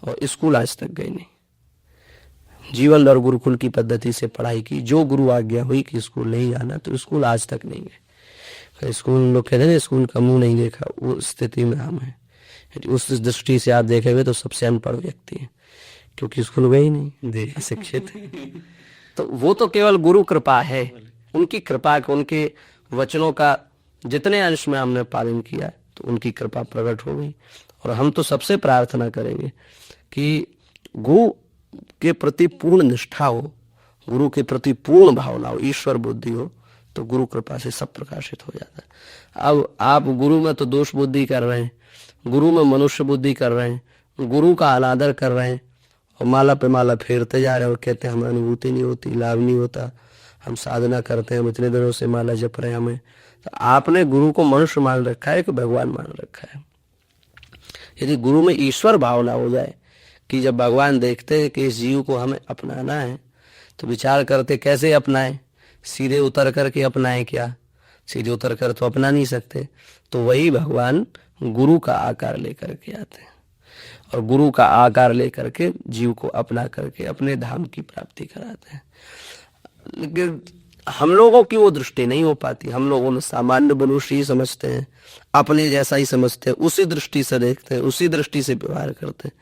और स्कूल आज तक गए नहीं। जीवन और गुरुकुल की पद्धति से पढ़ाई की, जो गुरु आज्ञा हुई कि स्कूल नहीं जाना, तो स्कूल आज तक नहीं गए। स्कूल लोग कहते हैं स्कूल का मुंह नहीं देखा, वो स्थिति में हम हैं। उस दृष्टि से आप देखेंगे तो सबसे अनपढ़ व्यक्ति है, क्योंकि स्कूल गए ही नहीं, जी अशिक्षित। तो वो तो केवल गुरु कृपा है, उनकी कृपा के, उनके वचनों का जितने अंश में हमने पालन किया तो उनकी कृपा प्रकट हो गई। और हम तो सबसे प्रार्थना करेंगे कि गुरु के प्रति पूर्ण निष्ठा हो, गुरु के प्रति पूर्ण भावना हो, ईश्वर बुद्धि हो, तो गुरु कृपा से सब प्रकाशित हो जाता है। अब आप गुरु में तो दोष बुद्धि कर रहे हैं, गुरु में मनुष्य बुद्धि कर रहे हैं, गुरु का अनादर कर रहे हैं और माला पे माला फेरते जा रहे हैं और कहते हैं हमें अनुभूति नहीं होती, लाभ नहीं होता, हम साधना करते हैं, हम इतने दिनों से माला जप रहे हैं हमें। तो आपने गुरु को मनुष्य मान रखा है कि भगवान मान रखा है? यदि गुरु में ईश्वर भावना हो जाए कि जब भगवान देखते हैं कि इस जीव को हमें अपनाना है तो विचार करते कैसे अपनाएं, सीधे उतर करके अपनाएं क्या? सीधे उतर कर तो अपना नहीं सकते। तो वही भगवान गुरु का आकार लेकर के आते हैं और गुरु का आकार लेकर के जीव को अपना करके अपने धाम की प्राप्ति कराते हैं। लेकिन हम लोगों की वो दृष्टि नहीं हो पाती। हम लोगों ने सामान्य मनुष्य ही समझते हैं, अपने जैसा ही समझते हैं, उसी दृष्टि से देखते हैं, उसी दृष्टि से व्यवहार करते हैं।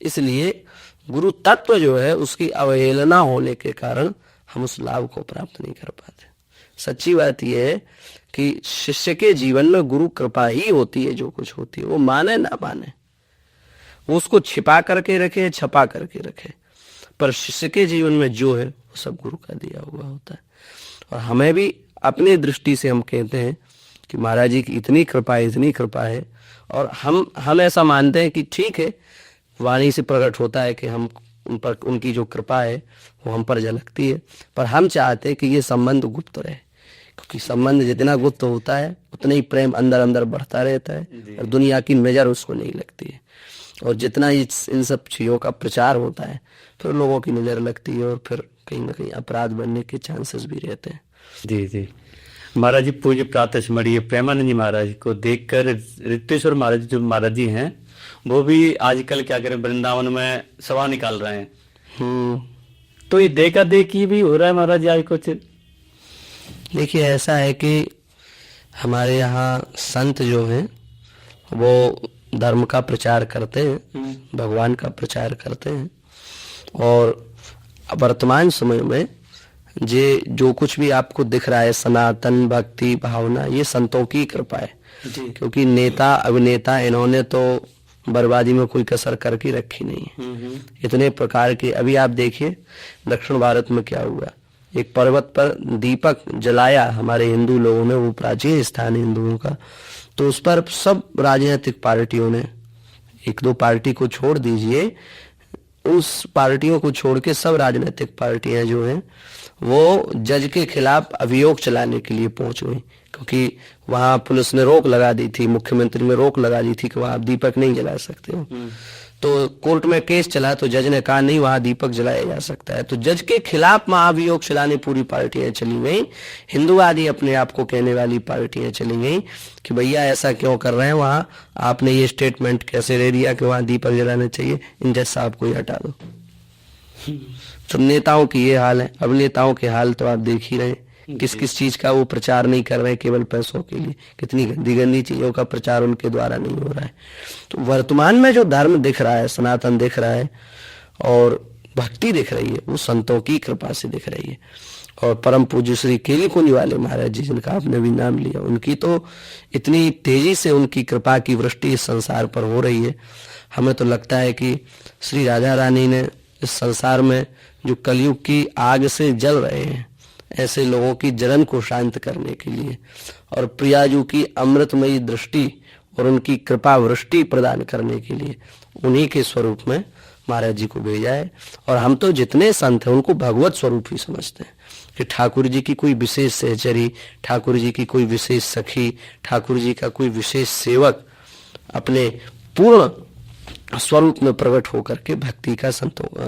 इसलिए गुरु तत्व जो है उसकी अवहेलना होने के कारण हम उस लाभ को प्राप्त नहीं कर पाते। सच्ची बात यह है कि शिष्य के जीवन में गुरु कृपा ही होती है, जो कुछ होती है, वो माने ना माने, वो उसको छिपा करके रखे, छपा करके रखे, पर शिष्य के जीवन में जो है वो सब गुरु का दिया हुआ होता है। और हमें भी अपनी दृष्टि से हम कहते हैं कि महाराज जी की इतनी कृपा है, इतनी कृपा है, और हम ऐसा मानते हैं कि ठीक है, वाणी से प्रकट होता है कि हम उन पर, उनकी जो कृपा है वो हम पर झलकती है, पर हम चाहते हैं कि ये संबंध गुप्त रहे, क्योंकि संबंध जितना गुप्त होता है उतना ही प्रेम अंदर अंदर बढ़ता रहता है और दुनिया की नजर उसको नहीं लगती है। और जितना इन सब चीजों का प्रचार होता है फिर लोगों की नजर लगती है और फिर कहीं ना कहीं अपराध बनने के चांसेस भी रहते हैं। जी जी महाराज जी, पूज्य प्रातः स्मरणीय प्रेमानंद जी महाराज को देखकर रिक्तेश्वर महाराज जो महाराज जी हैं वो भी आजकल क्या करें वृंदावन में सभा निकाल रहे हैं। तो ये देखा देखी भी हो रहा है महाराज जी आज कुछ? देखिए ऐसा है कि हमारे यहाँ संत जो हैं वो धर्म का प्रचार करते हैं, भगवान का प्रचार करते हैं, और वर्तमान समय में जो कुछ भी आपको दिख रहा है सनातन भक्ति भावना, ये संतों की कृपा है। क्योंकि नेता अभिनेता इन्होंने तो बर्बादी में कोई कसर करके रखी नहीं है। इतने प्रकार के, अभी आप देखिए दक्षिण भारत में क्या हुआ, एक पर्वत पर दीपक जलाया हमारे हिंदू लोगों ने, वो प्राचीन स्थान है हिंदुओं का, तो उस पर सब राजनीतिक पार्टियों ने, एक दो पार्टी को छोड़ दीजिए, उस पार्टियों को छोड़ के सब राजनीतिक पार्टियां जो हैं वो जज के खिलाफ अभियोग चलाने के लिए पहुंच गई, क्योंकि वहां पुलिस ने रोक लगा दी थी, मुख्यमंत्री ने रोक लगा दी थी कि वहां आप दीपक नहीं जला सकते हो। तो कोर्ट में केस चला तो जज ने कहा नहीं, वहां दीपक जलाया जा सकता है। तो जज के खिलाफ महाअभियोग चलाने पूरी पार्टियां चली गई, हिंदूवादी अपने आप को कहने वाली पार्टियां चली गई कि भैया ऐसा क्यों कर रहे हैं, वहां आपने ये स्टेटमेंट कैसे दे दिया कि वहां दीपक जलाना चाहिए, इन जज साहब को ही हटा दो। तो नेताओं की ये हाल है। अब नेताओं के हाल तो आप देख ही रहे, किस किस चीज का वो प्रचार नहीं कर रहे, केवल पैसों के लिए, कितनी गंदी गंदी चीजों का प्रचार उनके द्वारा नहीं हो रहा है। तो वर्तमान में जो धर्म दिख रहा है, सनातन दिख रहा है और भक्ति दिख रही है, वो संतों की कृपा से दिख रही है। और परम पूज्य श्री केली कुंज वाले महाराज जी, जिनका आपने भी नाम लिया, उनकी तो इतनी तेजी से उनकी कृपा की वृष्टि इस संसार पर हो रही है, हमें तो लगता है कि श्री राधा रानी ने इस संसार में जो कलयुग की आग से जल रहे हैं, ऐसे लोगों की जलन को शांत करने के लिए और प्रियाजू की अमृतमयी दृष्टि और उनकी कृपा वृष्टि प्रदान करने के लिए उन्हीं के स्वरूप में महाराज जी को भेजा है। और हम तो जितने संत हैं उनको भगवत स्वरूप ही समझते हैं कि ठाकुर जी की कोई विशेष सहचरी, ठाकुर जी की कोई विशेष सखी, ठाकुर जी का कोई विशेष सेवक अपने पूर्ण स्वरूप में प्रकट होकर के भक्ति का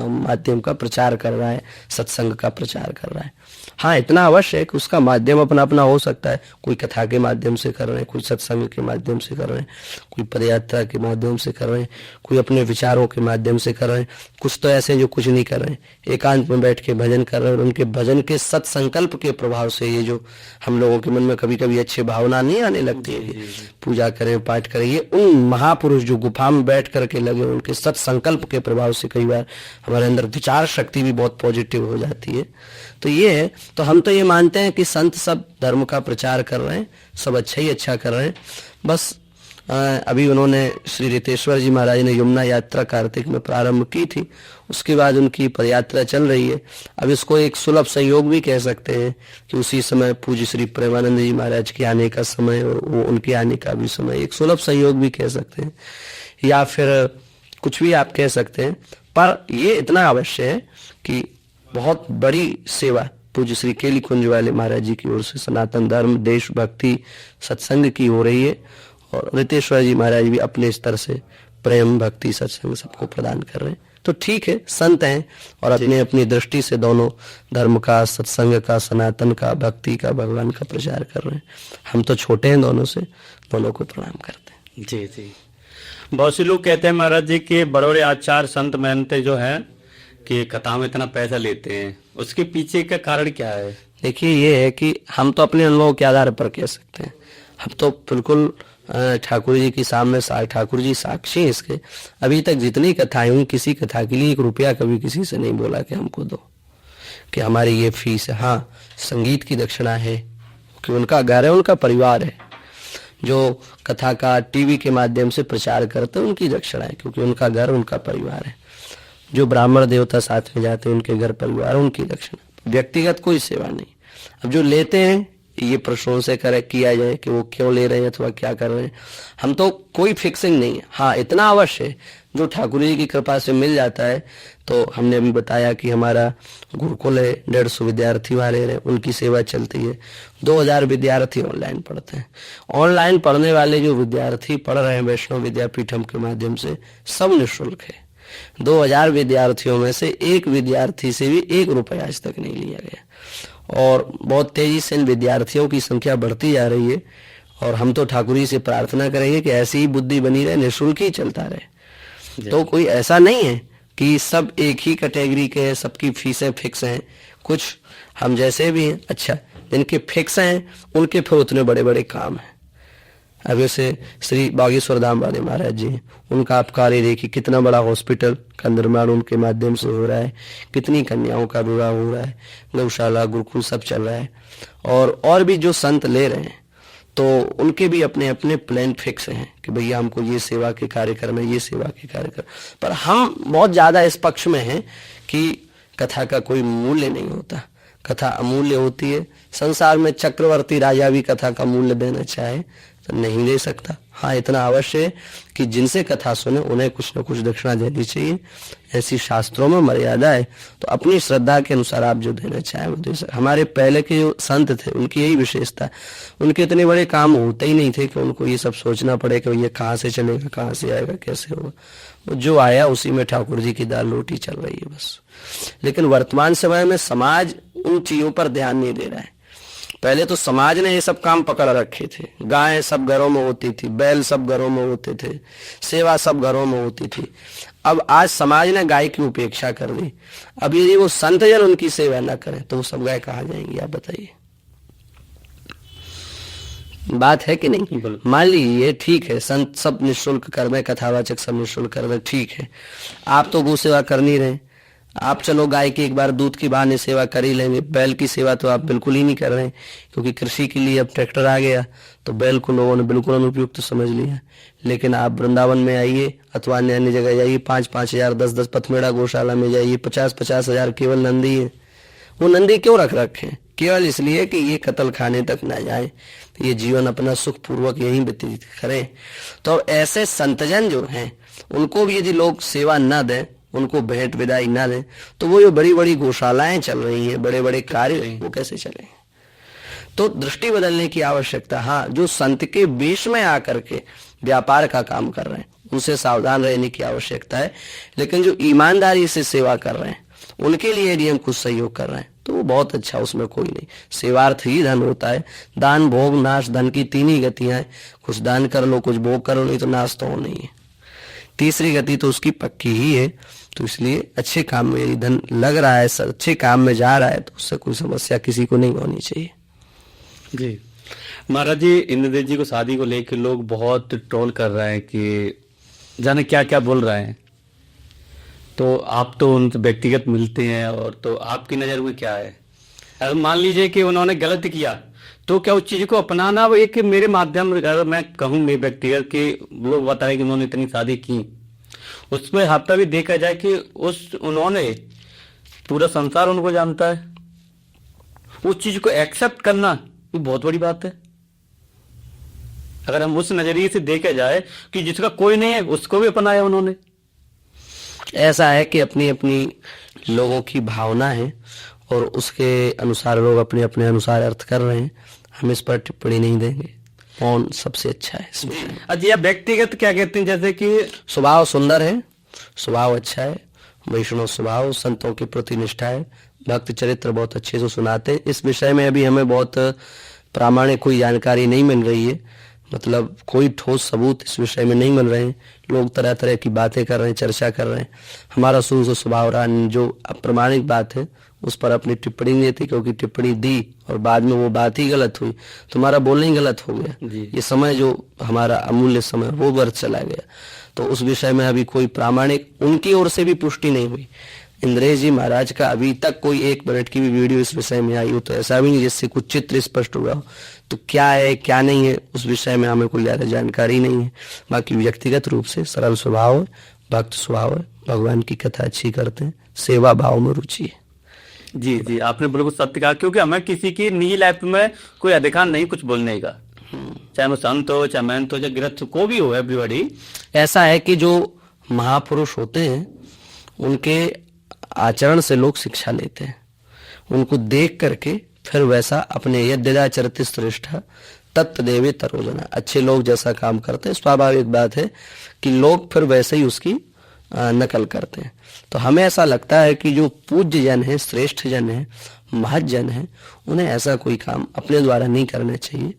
माध्यम का प्रचार कर रहा है, सत्संग का प्रचार कर रहा है। हाँ, इतना अवश्य है कि उसका माध्यम अपना अपना हो सकता है, कोई कथा के माध्यम से कर रहे हैं, कोई सत्संग के माध्यम से कर रहे हैं, कोई पदयात्रा के माध्यम से कर रहे हैं, कोई अपने विचारों के माध्यम से कर रहे हैं, कुछ तो ऐसे जो कुछ नहीं कर रहे हैं, एकांत में बैठ के भजन कर रहे हैं और उनके भजन के सत्संकल्प के प्रभाव से ये जो हम लोगों के मन में कभी कभी अच्छी भावना नहीं आने लगती है, पूजा करें पाठ करें, ये उन महापुरुष जो गुफा में बैठ करके लगे, उनके सत संकल्प के प्रभाव से कई बार हमारे अंदर विचार शक्ति भी बहुत पॉजिटिव हो जाती है। तो ये है, तो हम तो ये मानते हैं कि संत सब धर्म का प्रचार कर रहे हैं, सब अच्छा ही अच्छा कर रहे हैं। बस अभी उन्होंने श्री रितेश्वर जी महाराज ने यमुना यात्रा कार्तिक में प्रारंभ की थी, उसके बाद उनकी पदयात्रा चल रही है। अब इसको एक सुलभ संयोग भी कह सकते हैं कि उसी समय पूज्य श्री प्रेमानंद जी महाराज के आने का समय और वो उनके आने का भी समय, एक सुलभ संयोग भी कह सकते हैं, या फिर कुछ भी आप कह सकते हैं। पर ये इतना अवश्य है कि बहुत बड़ी सेवा पूज्य श्री केली कुंज वाले महाराज जी की ओर से सनातन धर्म, देशभक्ति, सत्संग की हो रही है, और रितेश्वर जी महाराज भी अपने स्तर से प्रेम, भक्ति, सत्संग सबको प्रदान कर रहे हैं। तो ठीक है, संत हैं और अपने अपनी दृष्टि से दोनों धर्म का, सत्संग का, सनातन का, भक्ति का, भगवान का प्रचार कर रहे हैं। हम तो छोटे हैं दोनों से, दोनों को प्रणाम करते हैं। जी जी। बहुत से लोग कहते हैं महाराज जी के बड़े बड़े आचार्य संत महंत जो है कि कथा में इतना पैसा लेते हैं, उसके पीछे का कारण क्या है? देखिए, ये है कि हम तो अपने अनुभव के आधार पर कह सकते हैं। हम तो बिल्कुल ठाकुर जी के सामने ठाकुर जी साक्षी हैं इसके। अभी तक जितनी कथाएं हुई, किसी कथा के लिए 1 रुपया कभी किसी से नहीं बोला कि हमको दो, कि हमारी ये फीस है। हाँ, संगीत की दक्षिणा है कि उनका घर है, उनका परिवार है। जो कथा का टीवी के माध्यम से प्रचार करते हैं उनकी दक्षिणा है, क्योंकि उनका घर, उनका परिवार है। जो ब्राह्मण देवता साथ में जाते हैं उनके घर परिवार, उनकी दक्षिणा। व्यक्तिगत कोई सेवा नहीं। अब जो लेते हैं ये प्रश्नों से किया जाए कि वो क्यों ले रहे हैं अथवा क्या कर रहे हैं, हम तो कोई फिक्सिंग नहीं है। हाँ, इतना अवश्य है जो ठाकुर जी की कृपा से मिल जाता है। तो हमने अभी बताया कि हमारा गुरुकुल है, 150 विद्यार्थी वहाँ रह रहे हैं, उनकी सेवा चलती है। 2000 विद्यार्थी ऑनलाइन पढ़ते हैं। ऑनलाइन पढ़ने वाले जो विद्यार्थी पढ़ रहे हैं वैष्णव विद्यापीठम के माध्यम से, सब निःशुल्क है। 2000 विद्यार्थियों में से एक विद्यार्थी से भी 1 रुपया आज तक नहीं लिया गया, और बहुत तेजी से इन विद्यार्थियों की संख्या बढ़ती जा रही है। और हम तो ठाकुर जी से प्रार्थना करेंगे कि ऐसी ही बुद्धि बनी रहे, निःशुल्क ही चलता रहे। तो कोई ऐसा नहीं है कि सब एक ही कैटेगरी के हैं, सबकी फीसें फिक्स हैं। कुछ हम जैसे भी हैं, अच्छा, जिनके फिक्स हैं उनके फिर उतने बड़े बड़े काम हैं। अब जैसे श्री बागेश्वर धाम वाले महाराज जी, उनका आप कार्य देखिए, कितना बड़ा हॉस्पिटल का निर्माण उनके माध्यम से हो रहा है, कितनी कन्याओं का विवाह हो रहा है, गौशाला, गुरुकुल सब चल रहा है। और भी जो संत ले रहे हैं तो उनके भी अपने अपने प्लान फिक्स हैं कि भैया हमको ये सेवा के कार्य करना, ये सेवा के कार्य कर। पर हम बहुत ज्यादा इस पक्ष में हैं कि कथा का कोई मूल्य नहीं होता, कथा अमूल्य होती है। संसार में चक्रवर्ती राजा भी कथा का मूल्य देना चाहे तो नहीं दे सकता। हाँ, इतना अवश्य है कि जिनसे कथा सुने उन्हें कुछ न कुछ दक्षिणा देनी चाहिए, ऐसी शास्त्रों में मर्यादा है। तो अपनी श्रद्धा के अनुसार आप जो देना चाहें वो दे सकते। हमारे पहले के जो संत थे उनकी यही विशेषता, उनके इतने बड़े काम होते ही नहीं थे कि उनको ये सब सोचना पड़े कि ये कहाँ से चलेगा, कहाँ से आएगा, कैसे होगा। जो आया उसी में ठाकुर जी की दाल रोटी चल रही है बस। लेकिन वर्तमान समय में समाज उन चीजों पर ध्यान नहीं दे रहा है। पहले तो समाज ने ये सब काम पकड़ रखे थे। गाय सब घरों में होती थी, बैल सब घरों में होते थे, सेवा सब घरों में होती थी। अब आज समाज ने गाय की उपेक्षा कर दी। अब यदि वो संतजन उनकी सेवा न करें तो वो सब गाय कहाँ जाएंगी, आप बताइए। बात है कि नहीं? मान लीजिए ठीक है, संत सब निःशुल्क कर दें, कथावाचक सब निःशुल्क कर दें, ठीक है। आप तो गौ सेवा कर नहीं रहे, आप चलो गाय की एक बार दूध की बहाने सेवा कर ही लेंगे, बैल की सेवा तो आप बिल्कुल ही नहीं कर रहे हैं, क्योंकि कृषि के लिए अब ट्रैक्टर आ गया तो बैल को लोगों ने बिल्कुल अनुपयुक्त समझ लिया। लेकिन आप वृंदावन में आइए अथवा अन्य अन्य जगह जाइए, 5-5 हजार, 10-10 पथमेड़ा गौशाला में जाइए, 50-50 हजार केवल नंदी है। वो नंदी क्यों रख रखे? केवल इसलिए कि ये कत्ल खाने तक ना जाए, ये जीवन अपना सुख पूर्वक यहीं व्यतीत करें। तो ऐसे संतजन जो हैं उनको भी यदि लोग सेवा न दें, उनको भेंट विदाई ना दें, तो वो जो बड़ी बड़ी गौशालाएं चल रही हैं, बड़े बड़े कार्य, वो कैसे चले? तो दृष्टि बदलने की आवश्यकता। हाँ, जो संत के बीच में आकर के व्यापार का काम कर रहे हैं उनसे सावधान रहने की आवश्यकता है। लेकिन जो ईमानदारी से सेवा कर रहे हैं उनके लिए यदि हम कुछ सहयोग कर रहे हैं तो वो बहुत अच्छा, उसमें कोई नहीं। सेवार्थ ही धन होता है। दान, भोग, नाश, धन की 3 ही गतियां हैं। कुछ दान कर लो, कुछ भोग करो, नहीं तो नाश तो नहीं है। तीसरी गति तो उसकी पक्की ही है। तो इसलिए अच्छे काम में यदि धन लग रहा है, अच्छे काम में जा रहा है, तो उससे कोई समस्या किसी को नहीं होनी चाहिए। जी महाराज जी, इंद्रदेव जी को शादी को लेकर लोग बहुत ट्रोल कर रहे हैं कि जाने क्या क्या बोल रहे हैं। तो आप तो उनसे व्यक्तिगत मिलते हैं, और तो आपकी नज़र में क्या है? अगर मान लीजिए कि उन्होंने गलत किया, तो क्या उस चीज़ को अपनाना, वो एक मेरे माध्यम, अगर मैं कहूँ मेरे व्यक्तिगत कि लोग बताए कि उन्होंने इतनी शादी की, उसमें हफ्ता भी देखा जाए कि उन्होंने पूरा संसार उनको जानता है, उस चीज़ को एक्सेप्ट करना ये बहुत बड़ी बात है। अगर हम उस नज़रिए से देखा जाए कि जिसका कोई नहीं है उसको भी अपनाया उन्होंने। ऐसा है कि अपनी अपनी लोगों की भावना है और उसके अनुसार लोग अपने अपने अनुसार अर्थ कर रहे हैं। हम इस पर टिप्पणी नहीं देंगे। कौन सबसे अच्छा है इसमें? अच्छा, या व्यक्तिगत क्या कहते हैं, जैसे कि स्वभाव सुंदर है, स्वभाव अच्छा है, वैष्णव स्वभाव, संतों के प्रति निष्ठा है, भक्त चरित्र बहुत अच्छे से सुनाते हैं। इस विषय में अभी हमें बहुत प्रामाणिक कोई जानकारी नहीं मिल रही है, मतलब कोई ठोस सबूत इस विषय में नहीं मिल रहे हैं। लोग तरह तरह की बातें कर रहे हैं, चर्चा कर रहे हैं। हमारा शुरू से स्वभाव रहा, जो अप्रामाणिक बात है उस पर अपनी टिप्पणी नहीं थी, क्योंकि टिप्पणी दी और बाद में वो बात ही गलत हुई, तुम्हारा बोलना ही गलत हो गया। ये समय जो हमारा अमूल्य समय वो व्यर्थ चला गया। तो उस विषय में अभी कोई प्रामाणिक उनकी ओर से भी पुष्टि नहीं हुई। इंद्रेश जी महाराज का अभी तक कोई 1 मिनट की भी वीडियो इस विषय में आई हो तो ऐसा भी नहीं जिससे कुछ चित्र स्पष्ट हुआ हो। तो क्या है क्या नहीं है उस विषय में हमें कोई ज्यादा जानकारी नहीं है। बाकी व्यक्तिगत रूप से सरल स्वभाव है, भक्त स्वभाव है, भगवान की कथा अच्छी करते हैं, सेवा भाव में रुचि है। जी जी, आपने बिल्कुल सत्य कहा, क्योंकि हमें किसी की निजी लाइफ में कोई अधिकार नहीं कुछ बोलने का, चाहे वो संत हो, चाहे महंत हो, चाहे गृहस्थ को भी हो, एवरीबॉडी। ऐसा है कि जो महापुरुष होते हैं उनके आचरण से लोग शिक्षा लेते हैं, उनको देख करके फिर वैसा अपने यद्यदा चरति श्रेष्ठ तत्देवे तरोजना, अच्छे लोग जैसा काम करते हैं स्वाभाविक बात है कि लोग फिर वैसे ही उसकी नकल करते हैं। तो हमें ऐसा लगता है कि जो पूज्य जन है, श्रेष्ठ जन है, महत जन है, उन्हें ऐसा कोई काम अपने द्वारा नहीं करना चाहिए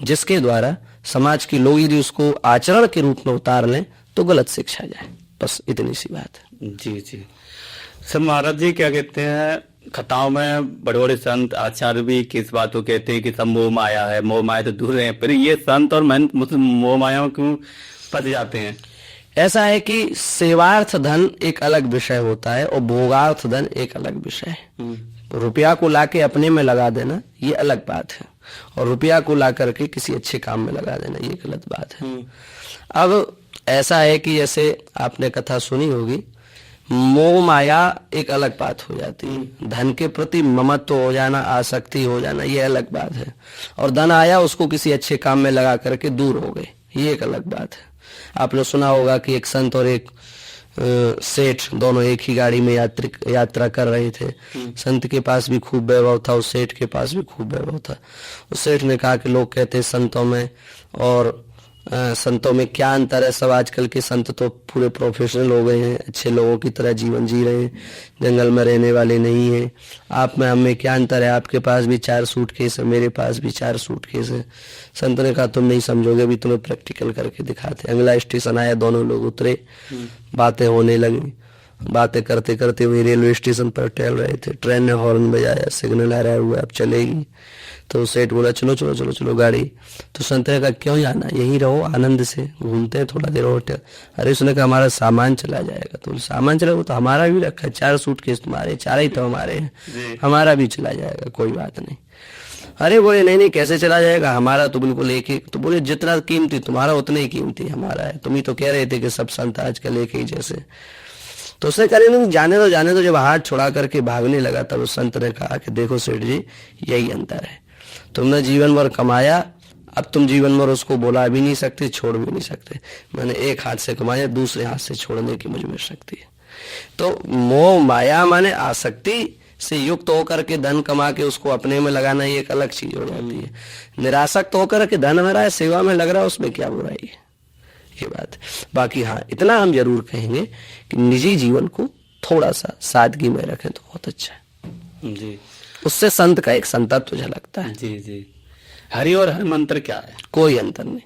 जिसके द्वारा समाज के लोग यदि उसको आचरण के रूप में उतार लें तो गलत शिक्षा जाए। बस इतनी सी बात है। जी जी सर, महाराज जी क्या कहते हैं, कथाओं में बड़े बड़े संत आचार्य भी किस बात को कहते हैं कि सब मोह माया है, मोह माया तो दूर है, फिर ये संत और महंत मोह माया क्यों फंस जाते हैं? ऐसा है कि सेवार्थ धन एक अलग विषय होता है और भोगार्थ धन एक अलग विषय है। रुपया को लाके अपने में लगा देना ये अलग बात है, और रुपया को ला करके किसी अच्छे काम में लगा देना ये गलत बात है। अब ऐसा है कि जैसे आपने कथा सुनी होगी, मोह माया एक अलग बात हो जाती है, धन के प्रति ममत्व हो जाना, आसक्ति हो जाना ये अलग बात है, और धन आया उसको किसी अच्छे काम में लगा करके दूर हो गए ये एक अलग बात है। आपने सुना होगा कि एक संत और एक सेठ दोनों एक ही गाड़ी में यात्रा कर रहे थे। संत के पास भी खूब वैभव था, उस सेठ के पास भी खूब वैभव था। उस सेठ ने कहा कि लोग कहते हैं संतों में और संतों में क्या अंतर है, सब आजकल के संत तो पूरे प्रोफेशनल हो गए हैं, अच्छे लोगों की तरह जीवन जी रहे हैं, जंगल में रहने वाले नहीं हैं। आप में हमें क्या अंतर है, आपके पास भी 4 सूटकेस है, मेरे पास भी 4 सूटकेस है। संत ने कहा तुम नहीं समझोगे, अभी तुम्हें प्रैक्टिकल करके दिखाते। अगला स्टेशन आया, दोनों लोग उतरे, बातें होने लगी। बातें करते करते वही रेलवे स्टेशन पर टहल रहे थे, ट्रेन ने हॉर्न बजाया, सिग्नल आ रहा हुआ अब चलेगी। तो सेठ बोला चलो चलो चलो चलो गाड़ी। तो संत ने कहा क्यों जाना, यहीं रहो आनंद से, घूमते हैं थोड़ा देर होटल। अरे उसने कहा हमारा सामान चला जाएगा। तो सामान चला, वो तो हमारा भी रखा है, 4 सूटकेस तुम्हारे, 4 ही तो हमारे हैं, हमारा भी चला जाएगा, कोई बात नहीं। अरे बोले नहीं नहीं कैसे चला जाएगा, हमारा तो बिल्कुल एक ही। तो बोले जितना कीमती तुम्हारा उतना ही कीमती हमारा है, तुम ही तो कह रहे थे कि सब संत आजकल एक ही जैसे। तो उसने कहा जाने दो जाने दो। जब हाथ छुड़ा करके भागने लगा तब उस संत ने कहा कि देखो सेठ जी यही अंतर है, तुमने जीवन भर कमाया, अब तुम जीवन भर उसको बोला भी नहीं सकते, छोड़ भी नहीं सकते। मैंने एक हाथ से कमाया, दूसरे हाथ से छोड़ने की मुझ में शक्ति है। तो मोह माया माने आसक्ति से युक्त होकर के धन कमा के उसको अपने में लगाना ये एक अलग चीज हो जाती है। निरासक्त होकर के धन भरा है, सेवा में लग रहा है, उसमें क्या बुराई है, ये बात। बाकी हाँ इतना हम जरूर कहेंगे कि निजी जीवन को थोड़ा सा सादगी में रखें तो बहुत अच्छा है जी। उससे संत का एक संतत्व झलकता है। जी जी। हरि और हर मंत्र क्या है? कोई अंतर नहीं।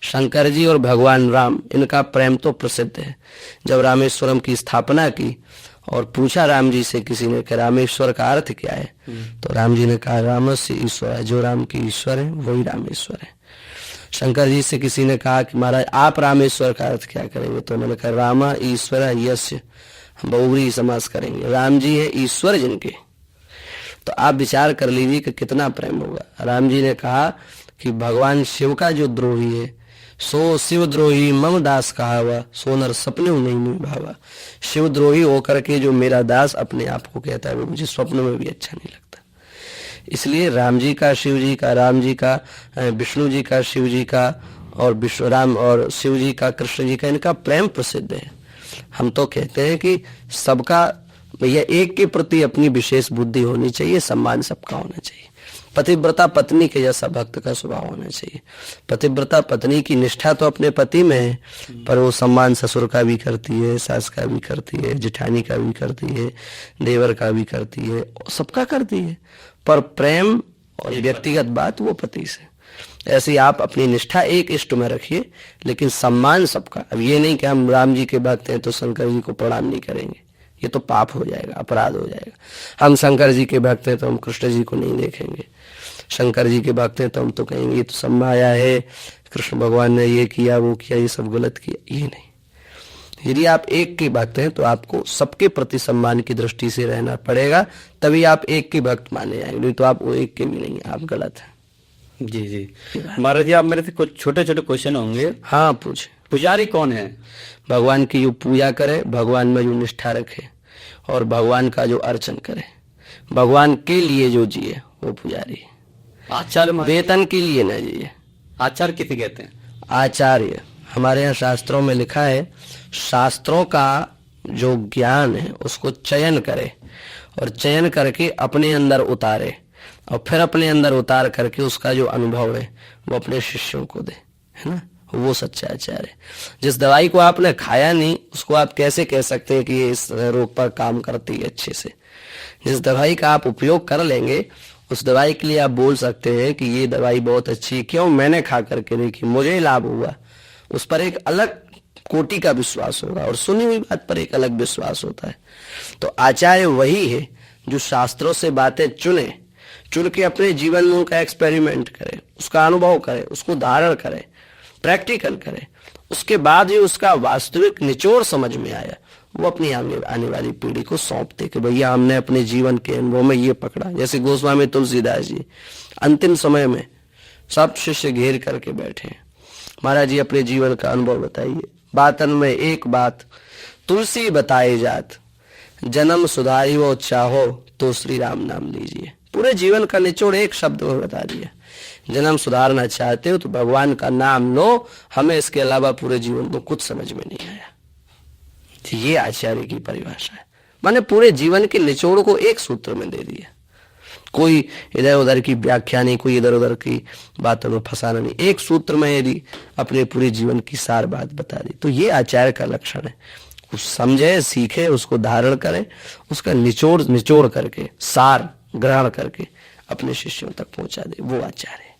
शंकर जी और भगवान राम, इनका प्रेम तो प्रसिद्ध है। जब रामेश्वरम की स्थापना की और पूछा राम जी से किसी ने कि रामेश्वर का अर्थ क्या है, तो राम जी ने कहा रामस्य ईश्वर है, जो राम की ईश्वर है वही रामेश्वर है। शंकर जी से किसी ने कहा कि महाराज आप रामेश्वर का अर्थ क्या करेंगे, तो उन्होंने कहा रामा ईश्वर यस्य, हम बहुव्रीहि समास करेंगे, राम जी है ईश्वर जिनके। तो आप विचार कर लीजिए कि कितना प्रेम होगा। राम जी ने कहा कि भगवान शिव का जो द्रोही है, सो शिव द्रोही मम दास कहावा, सो नर सपने नहीं निभावा। शिव द्रोही होकर के जो मेरा दास अपने आप को कहता है, वो मुझे स्वप्न में भी अच्छा नहीं लगता। इसलिए राम जी का शिव जी का, राम जी का विष्णु जी का, शिव जी का, और विष्णु राम और शिव जी का, कृष्ण जी का, इनका प्रेम प्रसिद्ध है। हम तो कहते हैं कि सबका भैया एक के प्रति अपनी विशेष बुद्धि होनी चाहिए, सम्मान सबका होना चाहिए। पतिव्रता पत्नी के जैसा भक्त का स्वभाव होना चाहिए। पतिव्रता पत्नी की निष्ठा तो अपने पति में है, पर वो सम्मान ससुर का भी करती है, सास का भी करती है, जेठानी का भी करती है, देवर का भी करती है, सबका करती है, पर प्रेम और व्यक्तिगत बात वो पति से। ऐसे ही आप अपनी निष्ठा एक इष्ट में रखिए, लेकिन सम्मान सबका। अब ये नहीं कि हम राम जी के भक्त हैं तो शंकर जी को प्रणाम नहीं करेंगे, ये तो पाप हो जाएगा, अपराध हो जाएगा। हम शंकर जी के भक्त हैं तो हम कृष्ण जी को नहीं देखेंगे, शंकर जी के भक्त हैं तो हम तो कहेंगे ये तो सब माया है, कृष्ण भगवान ने ये किया वो किया, ये सब गलत किया। ये नहीं, यदि आप एक के भक्त हैं तो आपको सबके प्रति सम्मान की दृष्टि से रहना पड़ेगा, तभी आप एक के भक्त माने जाएंगे, नहीं तो आप वो एक के भी नहीं, आप गलत हैं। जी जी महाराज जी, आप मेरे से कुछ छोटे छोटे क्वेश्चन होंगे। हाँ पूछे। पुजारी कौन है? भगवान की जो पूजा करे, भगवान में जो निष्ठा रखे और भगवान का जो अर्चन करे, भगवान के लिए जो जिए वो पुजारी है। आचार्य वेतन के लिए न जिए। आचार्य किसे कहते हैं? आचार्य हमारे यहाँ शास्त्रों में लिखा है, शास्त्रों का जो ज्ञान है उसको चयन करे और चयन करके अपने अंदर उतारे, और फिर अपने अंदर उतार करके उसका जो अनुभव है वो अपने शिष्यों को दे, है ना, वो सच्चा आचार्य है। जिस दवाई को आपने खाया नहीं उसको आप कैसे कह सकते हैं कि ये इस रोग पर काम करती है अच्छे से? जिस दवाई का आप उपयोग कर लेंगे उस दवाई के लिए आप बोल सकते हैं कि ये दवाई बहुत अच्छी है, क्यों, मैंने खा करके देखी, मुझे लाभ हुआ। उस पर एक अलग कोटि का विश्वास होगा और सुनी हुई बात पर एक अलग विश्वास होता है। तो आचार्य वही है जो शास्त्रों से बातें चुन के अपने जीवन में उनका एक्सपेरिमेंट करे, उसका अनुभव करे, उसको धारण करे, प्रैक्टिकल करे, उसके बाद ही उसका वास्तविक निचोड़ समझ में आया, वो अपनी आने वाली पीढ़ी को सौंपते कि भैया हमने अपने जीवन के अनुभव में ये पकड़ा। जैसे गोस्वामी तुलसीदास जी अंतिम समय में सब शिष्य घेर करके बैठे हैं, महाराज जी अपने जीवन का अनुभव बताइए। बातन में एक बात तुलसी बताए जात, जन्म सुधारी वो चाहो तो श्री राम नाम लीजिए। पूरे जीवन का निचोड़ एक शब्द में बता दिया। जन्म सुधारना चाहते हो तो भगवान का नाम लो, हमें इसके अलावा पूरे जीवन को कुछ समझ में नहीं आया। ये आचार्य की परिभाषा है, माने पूरे जीवन के निचोड़ को एक सूत्र में दे दिया। कोई इधर उधर की व्याख्या नहीं, कोई इधर उधर की बातों में फंसाना नहीं, एक सूत्र में यदि अपने पूरे जीवन की सार बात बता दी, तो ये आचार्य का लक्षण है। कुछ समझे, सीखे, उसको धारण करे, उसका निचोड़ करके सार ग्रहण करके अपने शिष्यों तक पहुंचा दे, वो आचार्य।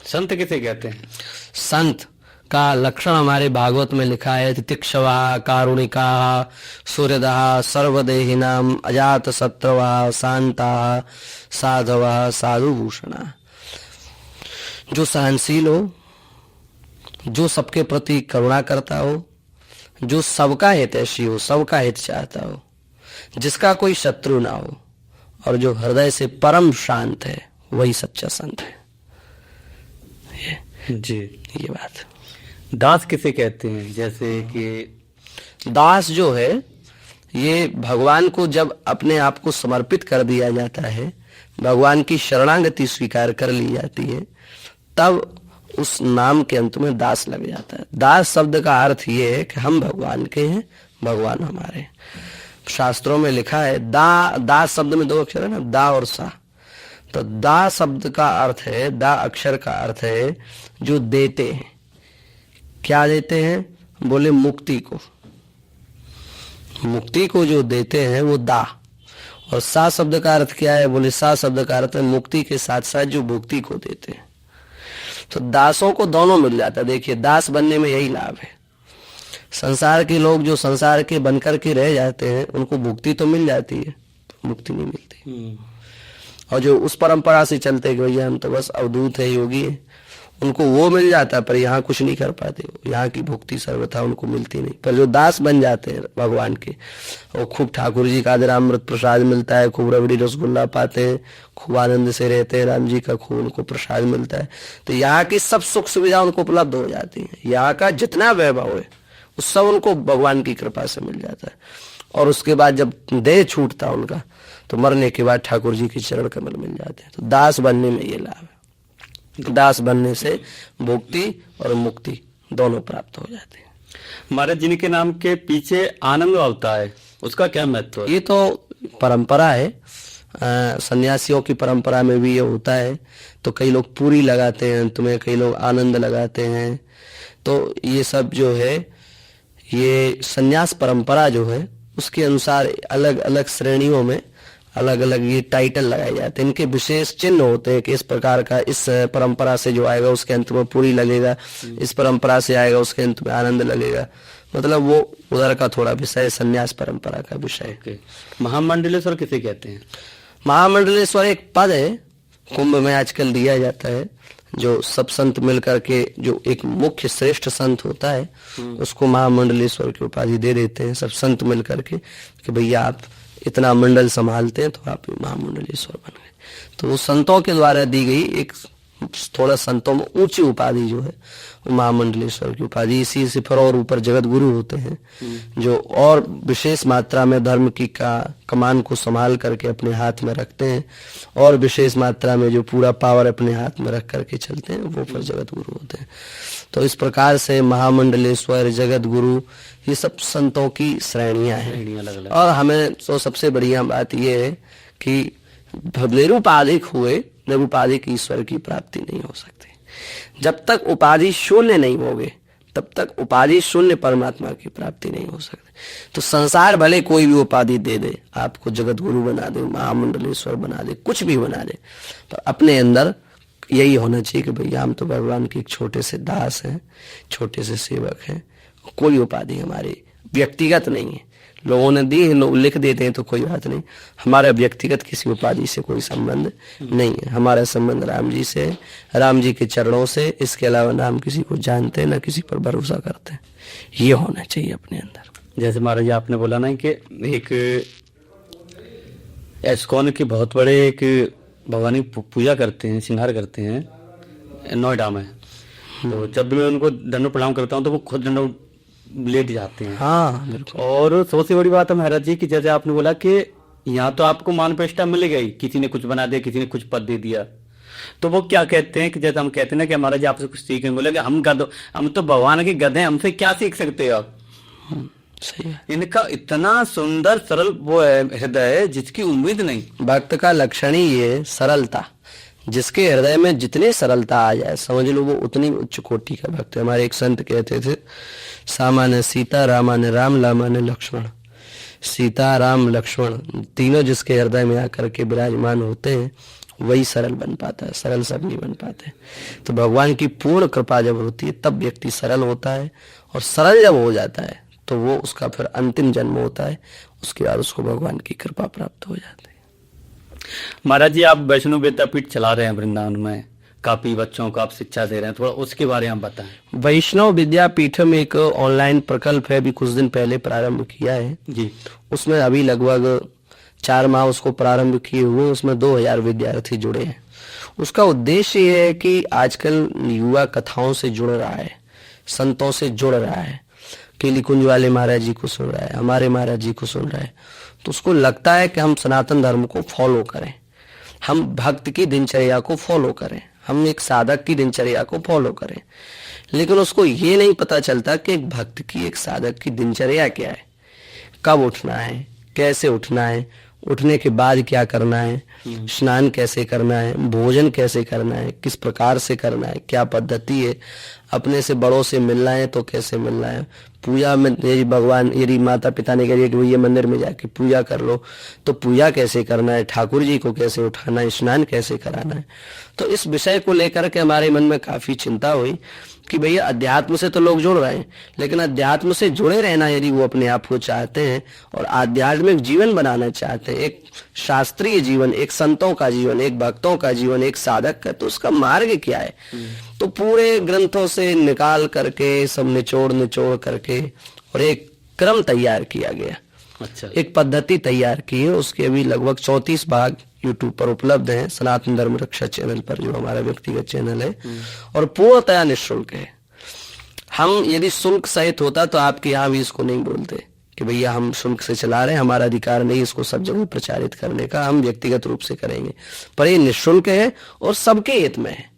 संत किसे कहते हैं? संत का लक्षण हमारे भागवत में लिखा है, तितिक्षवा कारुणिका सूर्यदा सर्वदेहिनाम अजात शत्रवा शांता साधवा साधुभूषणा। जो सहनशील हो, जो सबके प्रति करुणा करता हो, जो सबका हितैषी हो, सबका हित चाहता हो, जिसका कोई शत्रु ना हो, और जो हृदय से परम शांत है, वही सच्चा संत है। जी ये बात। दास किसे कहते हैं? जैसे कि दास जो है, ये भगवान को जब अपने आप को समर्पित कर दिया जाता है, भगवान की शरणागति स्वीकार कर ली जाती है, तब उस नाम के अंत में दास लग जाता है। दास शब्द का अर्थ ये है कि हम भगवान के हैं, भगवान हमारे हैं। शास्त्रों में लिखा है, दास शब्द में दो अक्षर है ना, दा और सा। तो दा शब्द का अर्थ है, दा अक्षर का अर्थ है जो देते हैं। क्या देते हैं? बोले मुक्ति को। मुक्ति को जो देते हैं वो दा। और सा शब्द का अर्थ क्या है? बोले सा शब्द का अर्थ है मुक्ति के साथ साथ जो भुक्ति को देते हैं। तो दासों को दोनों मिल जाता है। देखिए, दास बनने में यही लाभ है। संसार के लोग जो संसार के बनकर के रह जाते हैं, उनको भुक्ति तो मिल जाती है, तो मुक्ति नहीं मिलती। और जो उस परंपरा से चलते कि भैया हम तो बस अवधूत है, योगी है, उनको वो मिल जाता है, पर यहाँ कुछ नहीं कर पाते, यहाँ की भुक्ति सर्वथा उनको मिलती नहीं। पर जो दास बन जाते हैं भगवान के, वो खूब ठाकुर जी का अमृत प्रसाद मिलता है, खूब रबड़ी रसगुल्ला पाते हैं, खूब आनंद से रहते हैं, राम जी का खूब उनको प्रसाद मिलता है, तो यहाँ की सब सुख सुविधा उनको उपलब्ध हो जाती है। यहाँ का जितना वैभव है उस सब उनको भगवान की कृपा से मिल जाता है। और उसके बाद जब देह छूटता उनका, तो मरने के बाद ठाकुर जी के चरण कमल मिल जाते हैं। तो दास बनने में ये लाभ है, दास बनने से भुक्ति और मुक्ति दोनों प्राप्त हो जाते हैं। महाराज जिनके नाम के पीछे आनंद होता है, उसका क्या महत्व है? ये तो परंपरा है, सन्यासियों की परंपरा में भी ये होता है। तो कई लोग पूरी लगाते हैं अंत में, कई लोग आनंद लगाते हैं। तो ये सब जो है, ये सन्यास परंपरा जो है उसके अनुसार अलग अलग श्रेणियों में अलग अलग ये टाइटल लगाए जाते हैं। इनके विशेष चिन्ह होते हैं कि इस प्रकार का, इस परंपरा से जो आएगा उसके अंत में पूरी लगेगा, इस परंपरा से आएगा उसके अंत में आनंद लगेगा। मतलब वो उधर का थोड़ा विषय, सन्यास परंपरा का विषय। महामंडलेश्वर किसे कहते हैं? महामंडलेश्वर एक पद है, कुंभ में आजकल दिया जाता है, जो सब संत मिलकर के जो एक मुख्य श्रेष्ठ संत होता है उसको महामंडलेश्वर की उपाधि दे देते हैं, सब संत मिलकर के, कि भैया आप इतना मंडल संभालते हैं तो आप महामंडलेश्वर बन गए। तो वो संतों के द्वारा दी गई एक थोड़ा संतों में ऊंची उपाधि जो है वो महामंडलेश्वर की उपाधि। इसी से फिर और ऊपर जगत गुरु होते हैं, जो और विशेष मात्रा में धर्म की कमान को संभाल करके अपने हाथ में रखते हैं, और विशेष मात्रा में जो पूरा पावर अपने हाथ में रख करके चलते हैं, वो फिर जगत गुरु होते हैं। तो इस प्रकार से महामंडलेश्वर, जगत गुरु, ये सब संतों की श्रेणियां हैं। और हमें तो सबसे बढ़िया बात यह है कि निरुपाधिक हुए, निरुपाधिक ईश्वर की प्राप्ति नहीं हो सकती। जब तक उपाधि शून्य नहीं होगे तब तक उपाधि शून्य परमात्मा की प्राप्ति नहीं हो सकती। तो संसार भले कोई भी उपाधि दे दे, आपको जगत गुरु बना दे, महामंडलेश्वर बना दे, कुछ भी बना दे, पर अपने अंदर यही होना चाहिए कि भैया हम तो भगवान के एक छोटे से दास हैं, छोटे से सेवक हैं। कोई उपाधि हमारी व्यक्तिगत नहीं है, लोगों ने दी है, लोग लिख देते हैं तो कोई बात नहीं, हमारा व्यक्तिगत किसी उपाधि से कोई संबंध नहीं है। हमारा संबंध राम जी से, राम जी के चरणों से, इसके अलावा ना हम किसी को जानते हैं, ना किसी पर भरोसा करते हैं। ये होना चाहिए अपने अंदर। जैसे महाराज आपने बोला ना कि एक एस्कॉन के बहुत बड़े एक भगवान की पूजा करते हैं, श्रृंगार करते हैं नोएडा में, तो जब भी मैं उनको दंडों प्रणाम करता हूँ तो वो खुद दंडों लेट जाते हैं। हाँ बिल्कुल। और सबसे बड़ी बात है महाराज जी की, जैसे आपने बोला कि यहाँ तो आपको मान प्रतिष्ठा मिल गई, किसी ने कुछ बना दिया, किसी ने कुछ पद दे दिया, तो वो क्या कहते हैं कि जैसे हम कहते हैं ना कि महाराज जी आपसे कुछ सीखेंगे, बोले कि हम तो भगवान के गधे, हमसे क्या सीख सकते हो आप? सही है। इनका इतना सुंदर सरल वो है हृदय है जिसकी उम्मीद नहीं। भक्त का लक्षण ही ये सरलता, जिसके हृदय में जितनी सरलता आ जाए समझ लो वो उतनी उच्च कोटि का भक्त है। हमारे एक संत कहते थे, सामान्य सीता, रामान्य राम, लामान्य लक्ष्मण। सीता, राम, लक्ष्मण तीनों जिसके हृदय में आकर के विराजमान होते हैं वही सरल बन पाता है, सरल सब नहीं बन पाते। तो भगवान की पूर्ण कृपा जब होती है तब व्यक्ति सरल होता है, और सरल जब हो जाता है तो वो उसका फिर अंतिम जन्म होता है, उसके बाद उसको भगवान की कृपा प्राप्त हो जाती है। महाराज जी आप वैष्णो विद्यापीठ चला रहे हैं वृंदावन में, काफी बच्चों को आप शिक्षा दे रहे हैं, थोड़ा उसके बारे में आप बताएं। वैष्णव विद्यापीठम एक ऑनलाइन प्रकल्प है, अभी कुछ दिन पहले प्रारंभ किया है जी। उसमें अभी लगभग 4 माह उसको प्रारंभ किए हुए, उसमें 2000 विद्यार्थी जुड़े हैं। उसका उद्देश्य ये है कि आजकल युवा कथाओं से जुड़ रहा है, संतों से जुड़ रहा है, केली कुंज वाले महाराज जी को सुन रहा है, हमारे महाराज जी को सुन रहा है, तो उसको लगता है कि हम सनातन धर्म को फॉलो करें, हम भक्त की दिनचर्या को फॉलो करें, हम एक साधक की दिनचर्या को फॉलो करें। लेकिन उसको ये नहीं पता चलता कि एक भक्त की, एक साधक की दिनचर्या क्या है, कब उठना है, कैसे उठना है, उठने के बाद क्या करना है, स्नान कैसे करना है, भोजन कैसे करना है, किस प्रकार से करना है, क्या पद्धति है, अपने से बड़ों से मिलना है तो कैसे मिलना है, पूजा में यदि भगवान, यदि माता पिता ने कह दिया कि भैया मंदिर में जाके पूजा कर लो तो पूजा कैसे करना है, ठाकुर जी को कैसे उठाना है, स्नान कैसे कराना है। तो इस विषय को लेकर के हमारे मन में काफी चिंता हुई। कि भैया अध्यात्म से तो लोग जुड़ रहे हैं, लेकिन अध्यात्म से जुड़े रहना यदि वो अपने आप को चाहते हैं और आध्यात्मिक जीवन बनाना चाहते हैं, एक शास्त्रीय जीवन, एक संतों का जीवन, एक भक्तों का जीवन, एक साधक का, तो उसका मार्ग क्या है? तो पूरे ग्रंथों से निकाल करके, सब निचोड़ करके और एक क्रम तैयार किया गया, अच्छा, एक पद्धति तैयार की है। उसके अभी लगभग 34 भाग यूट्यूब पर उपलब्ध हैं, सनातन धर्म रक्षा चैनल पर, जो हमारा व्यक्तिगत चैनल है, और पूर्णतया निःशुल्क है। हम यदि शुल्क सहित होता तो आपके यहाँ भी इसको नहीं बोलते कि भैया हम शुल्क से चला रहे हैं, हमारा अधिकार नहीं इसको सब जगह प्रचारित करने का, हम व्यक्तिगत रूप से करेंगे। पर ये निःशुल्क है और सबके हित में है।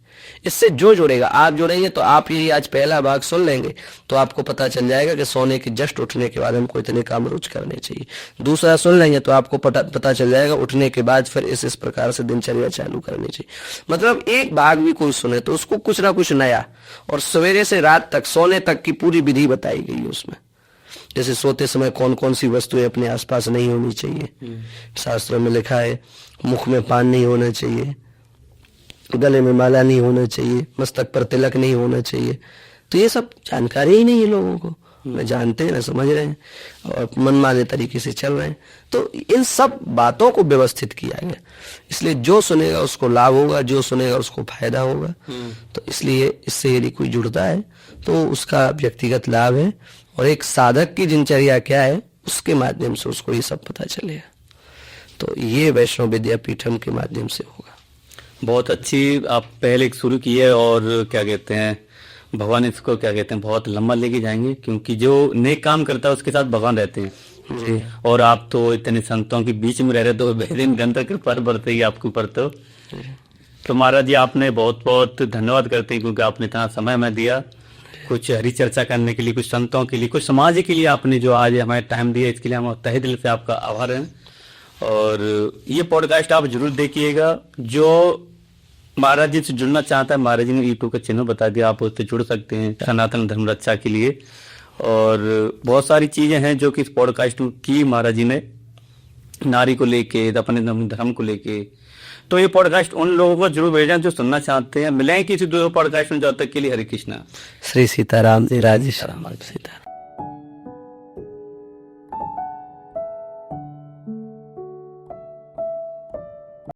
इससे जो जुड़ेगा, आप जुड़ेंगे तो आप यदि आज पहला भाग सुन लेंगे तो आपको पता चल जाएगा कि सोने के जस्ट उठने के बाद हमको इतने काम रोज करने चाहिए। दूसरा सुन लेंगे तो आपको पता चल जाएगा उठने के बाद फिर इस प्रकार से दिनचर्या चालू करनी चाहिए। मतलब एक भाग भी कोई सुने तो उसको कुछ ना कुछ नया, और सवेरे से रात तक सोने तक की पूरी विधि बताई गई है उसमें। जैसे सोते समय कौन कौन सी वस्तुएं अपने आसपास नहीं होनी चाहिए, शास्त्रों में लिखा है मुख में पान नहीं होना चाहिए, गले में माला नहीं होना चाहिए, मस्तक पर तिलक नहीं होना चाहिए। तो ये सब जानकारी ही नहीं है लोगों को, न जानते हैं न समझ रहे हैं और मनमाने तरीके से चल रहे हैं। तो इन सब बातों को व्यवस्थित किया गया, इसलिए जो सुनेगा उसको लाभ होगा, जो सुनेगा उसको फायदा होगा। तो इसलिए इससे यदि कोई जुड़ता है तो उसका व्यक्तिगत लाभ है, और एक साधक की दिनचर्या क्या है उसके माध्यम से उसको ये सब पता चलेगा। तो ये वैष्णव विद्यापीठम के माध्यम से होगा। बहुत अच्छी आप पहले शुरू की है, और क्या कहते हैं भगवान इसको क्या कहते हैं बहुत लंबा लेके जाएंगे, क्योंकि जो नेक काम करता है उसके साथ भगवान रहते हैं। और आप तो इतने संतों के बीच में रह रहे, तो निरंतर कृपा बरते ही आपके ऊपर। तो महाराज जी आपने बहुत बहुत धन्यवाद करते हैं, क्योंकि आपने इतना समय में दिया कुछ हरी चर्चा करने के लिए, कुछ संतों के लिए, कुछ समाज के लिए आपने जो आज हमें टाइम दिया, इसके लिए हम तहे दिल से आपका आभार है। और ये पॉडकास्ट आप जरूर देखिएगा। जो महाराज जी से जुड़ना चाहता है, महाराज जी ने यूट्यूब का चैनल बता दिया, आप उससे जुड़ सकते हैं सनातन धर्म रक्षा के लिए। और बहुत सारी चीजें हैं जो कि इस पॉडकास्ट की महाराज जी ने नारी को लेके, अपने धर्म को लेके। तो ये पॉडकास्ट उन लोगों को जरूर भेजना जो सुनना चाहते हैं। मिलेंगे किसी दूसरे पॉडकास्ट में, जब तक के लिए हरे कृष्णा। श्री सीताराम जी, राधे श्याम, सीताराम।